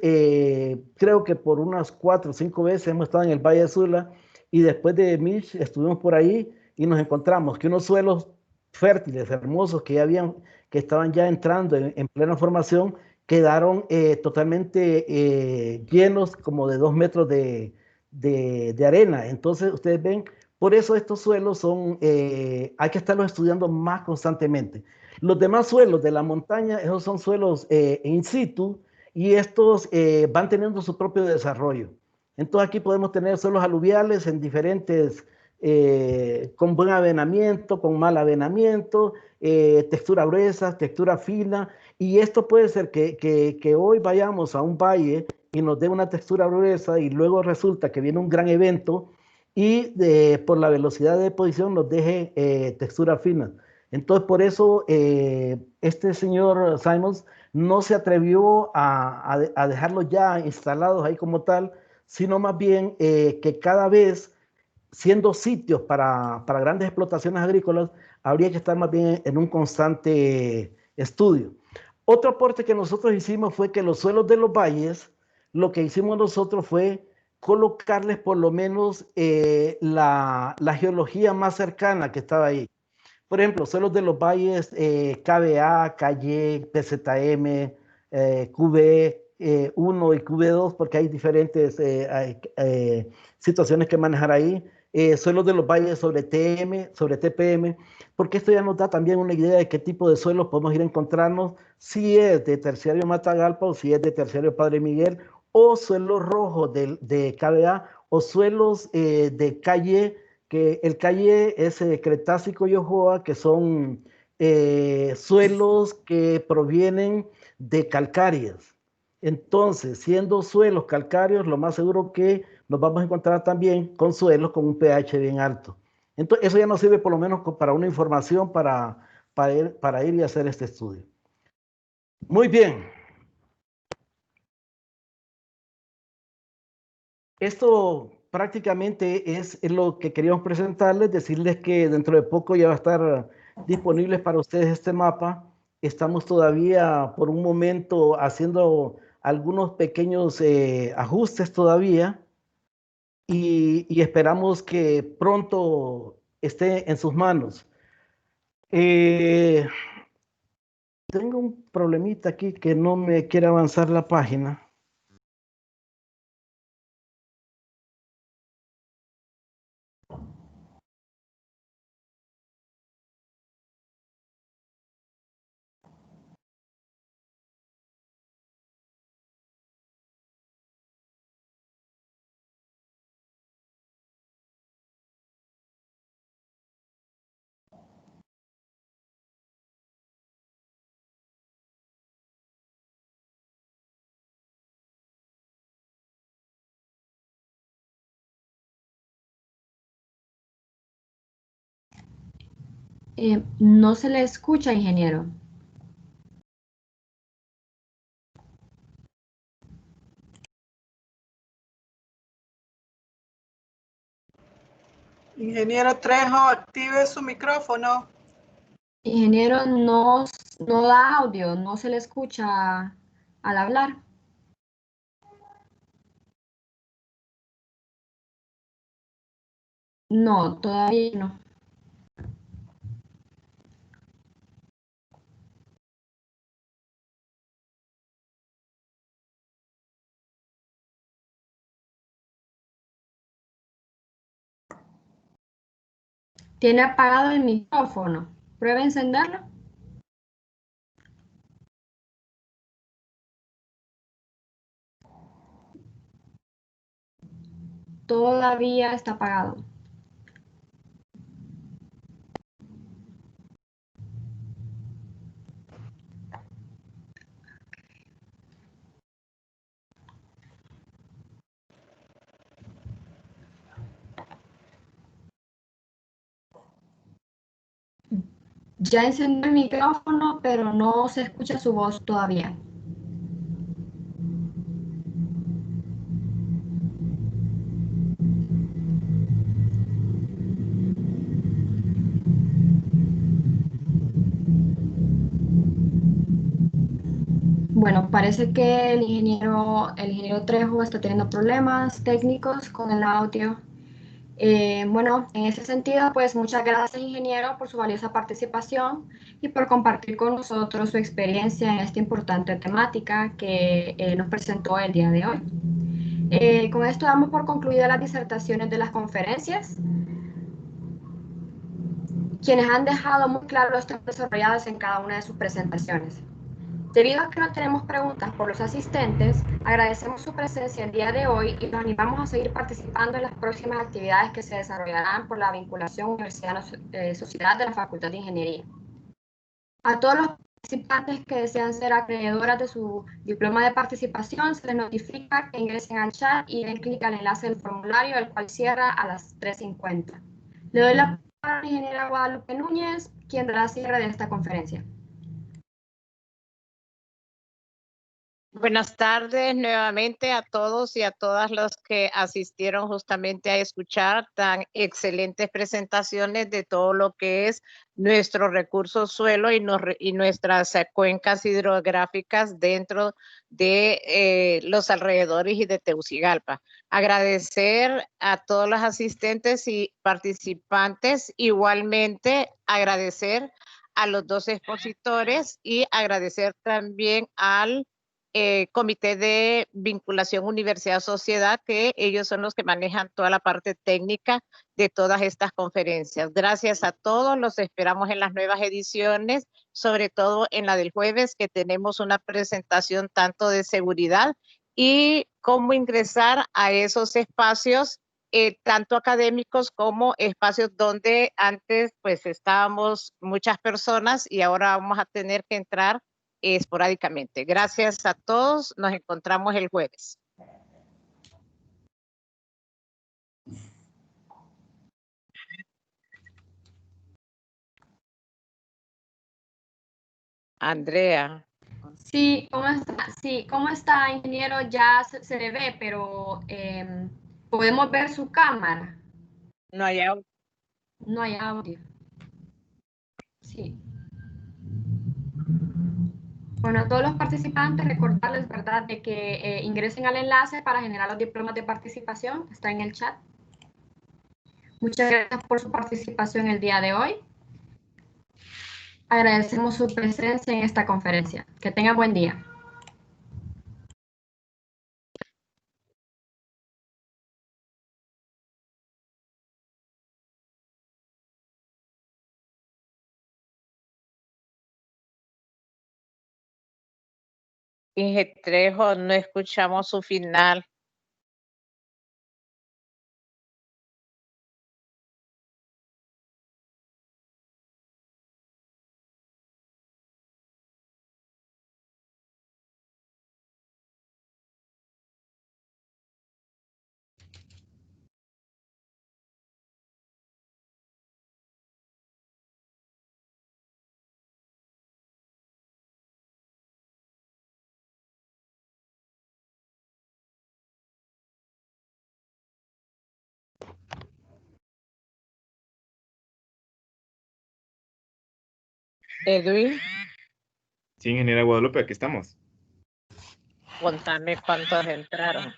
creo que por unas 4 o 5 veces hemos estado en el Valle de Sula y después de Mitch estuvimos por ahí y nos encontramos que unos suelos fértiles, hermosos, que estaban ya entrando en plena formación, quedaron totalmente llenos como de 2 metros de arena. Entonces ustedes ven, por eso estos suelos hay que estarlos estudiando más constantemente. Los demás suelos de la montaña, esos son suelos in situ y estos van teniendo su propio desarrollo. Entonces aquí podemos tener suelos aluviales en diferentes con buen avenamiento, con mal avenamiento, textura gruesa, textura fina, y esto puede ser que hoy vayamos a un valle y nos dé una textura gruesa y luego resulta que viene un gran evento y por la velocidad de deposición nos deje textura fina. Entonces, por eso este señor Simons no se atrevió a dejarlos ya instalados ahí como tal, sino más bien que cada vez, siendo sitios para grandes explotaciones agrícolas, habría que estar más bien en un constante estudio. Otro aporte que nosotros hicimos fue que los suelos de los valles, lo que hicimos nosotros fue colocarles por lo menos la geología más cercana que estaba ahí. Por ejemplo, suelos de los valles KBA, KY, PZM, QB1 y QB2, porque hay diferentes situaciones que manejar ahí. Suelos de los valles sobre TM, sobre TPM, porque esto ya nos da también una idea de qué tipo de suelos podemos ir a encontrarnos, si es de terciario Matagalpa o si es de terciario Padre Miguel, o suelos rojos de KBA o suelos de KY, que el calle es Cretácico y Ojoa, que son suelos que provienen de calcáreas. Entonces, siendo suelos calcáreos, lo más seguro que nos vamos a encontrar también con suelos con un pH bien alto. Entonces, eso ya nos sirve por lo menos para una información para ir y hacer este estudio. Muy bien. Esto prácticamente es lo que queríamos presentarles, decirles que dentro de poco ya va a estar disponible para ustedes este mapa. Estamos todavía por un momento haciendo algunos pequeños ajustes todavía y esperamos que pronto esté en sus manos. Tengo un problemita aquí que no me quiere avanzar la página. No se le escucha, ingeniero. Ingeniero Trejo, active su micrófono. Ingeniero, no da audio, no se le escucha al hablar. No, todavía no. Tiene apagado el micrófono. Pruebe a encenderlo. Todavía está apagado. Ya encendió el micrófono, pero no se escucha su voz todavía. Bueno, parece que el ingeniero Trejo está teniendo problemas técnicos con el audio. Bueno, en ese sentido, pues muchas gracias, ingeniero, por su valiosa participación y por compartir con nosotros su experiencia en esta importante temática que nos presentó el día de hoy. Con esto damos por concluidas las disertaciones de las conferencias, quienes han dejado muy claro los temas desarrollados en cada una de sus presentaciones. Debido a que no tenemos preguntas por los asistentes, agradecemos su presencia el día de hoy y los animamos a seguir participando en las próximas actividades que se desarrollarán por la vinculación Universidad-Sociedad de la Facultad de Ingeniería. A todos los participantes que desean ser acreedoras de su diploma de participación, se les notifica que ingresen al chat y den clic al enlace del formulario, el cual cierra a las 3:50. Le doy la palabra a la ingeniera Guadalupe Núñez, quien dará cierre de esta conferencia. Buenas tardes nuevamente a todos y a todas los que asistieron justamente a escuchar tan excelentes presentaciones de todo lo que es nuestro recurso suelo y nuestras cuencas hidrográficas dentro de los alrededores y de Tegucigalpa. Agradecer a todos los asistentes y participantes, igualmente agradecer a los dos expositores y agradecer también al Comité de Vinculación Universidad-Sociedad, que ellos son los que manejan toda la parte técnica de todas estas conferencias. Gracias a todos, los esperamos en las nuevas ediciones, sobre todo en la del jueves, que tenemos una presentación tanto de seguridad y cómo ingresar a esos espacios, tanto académicos como espacios donde antes pues estábamos muchas personas y ahora vamos a tener que entrar esporádicamente. Gracias a todos. Nos encontramos el jueves. Andrea. Sí, ¿cómo está, ingeniero? Ya se le ve, pero podemos ver su cámara. No hay audio. No hay audio. Sí. Bueno, a todos los participantes, recordarles, ¿verdad?, de que ingresen al enlace para generar los diplomas de participación. Está en el chat. Muchas gracias por su participación el día de hoy. Agradecemos su presencia en esta conferencia. Que tengan buen día. Inge Trejo, no escuchamos su final. Edwin. Sí, ingeniera Guadalupe, aquí estamos. Contame cuántos entraron.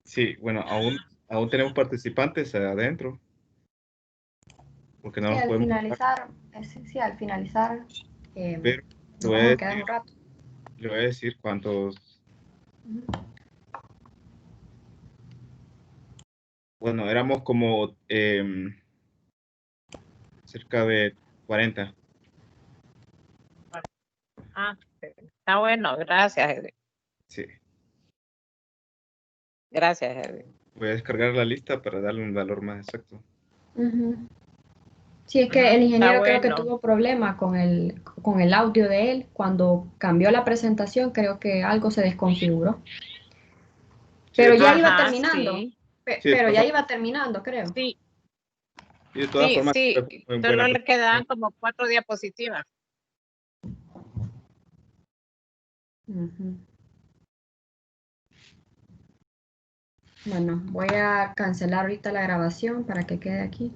Sí, bueno, aún tenemos participantes adentro. Porque no Sí, nos al podemos... finalizar, Pero nos vamos a quedar un rato. le voy a decir cuántos... Bueno, éramos como cerca de 40. Ah, está bueno, gracias, Edwin. Sí. Gracias, Edwin. Voy a descargar la lista para darle un valor más exacto. Sí, es que el ingeniero creo que bueno. tuvo problema con el audio de él. Cuando cambió la presentación, creo que algo se desconfiguró. Pero ya iba terminando. Sí. Pero ya iba terminando, creo. Sí. Y de todas formas, solo le quedaban como 4 diapositivas. Bueno, voy a cancelar ahorita la grabación para que quede aquí.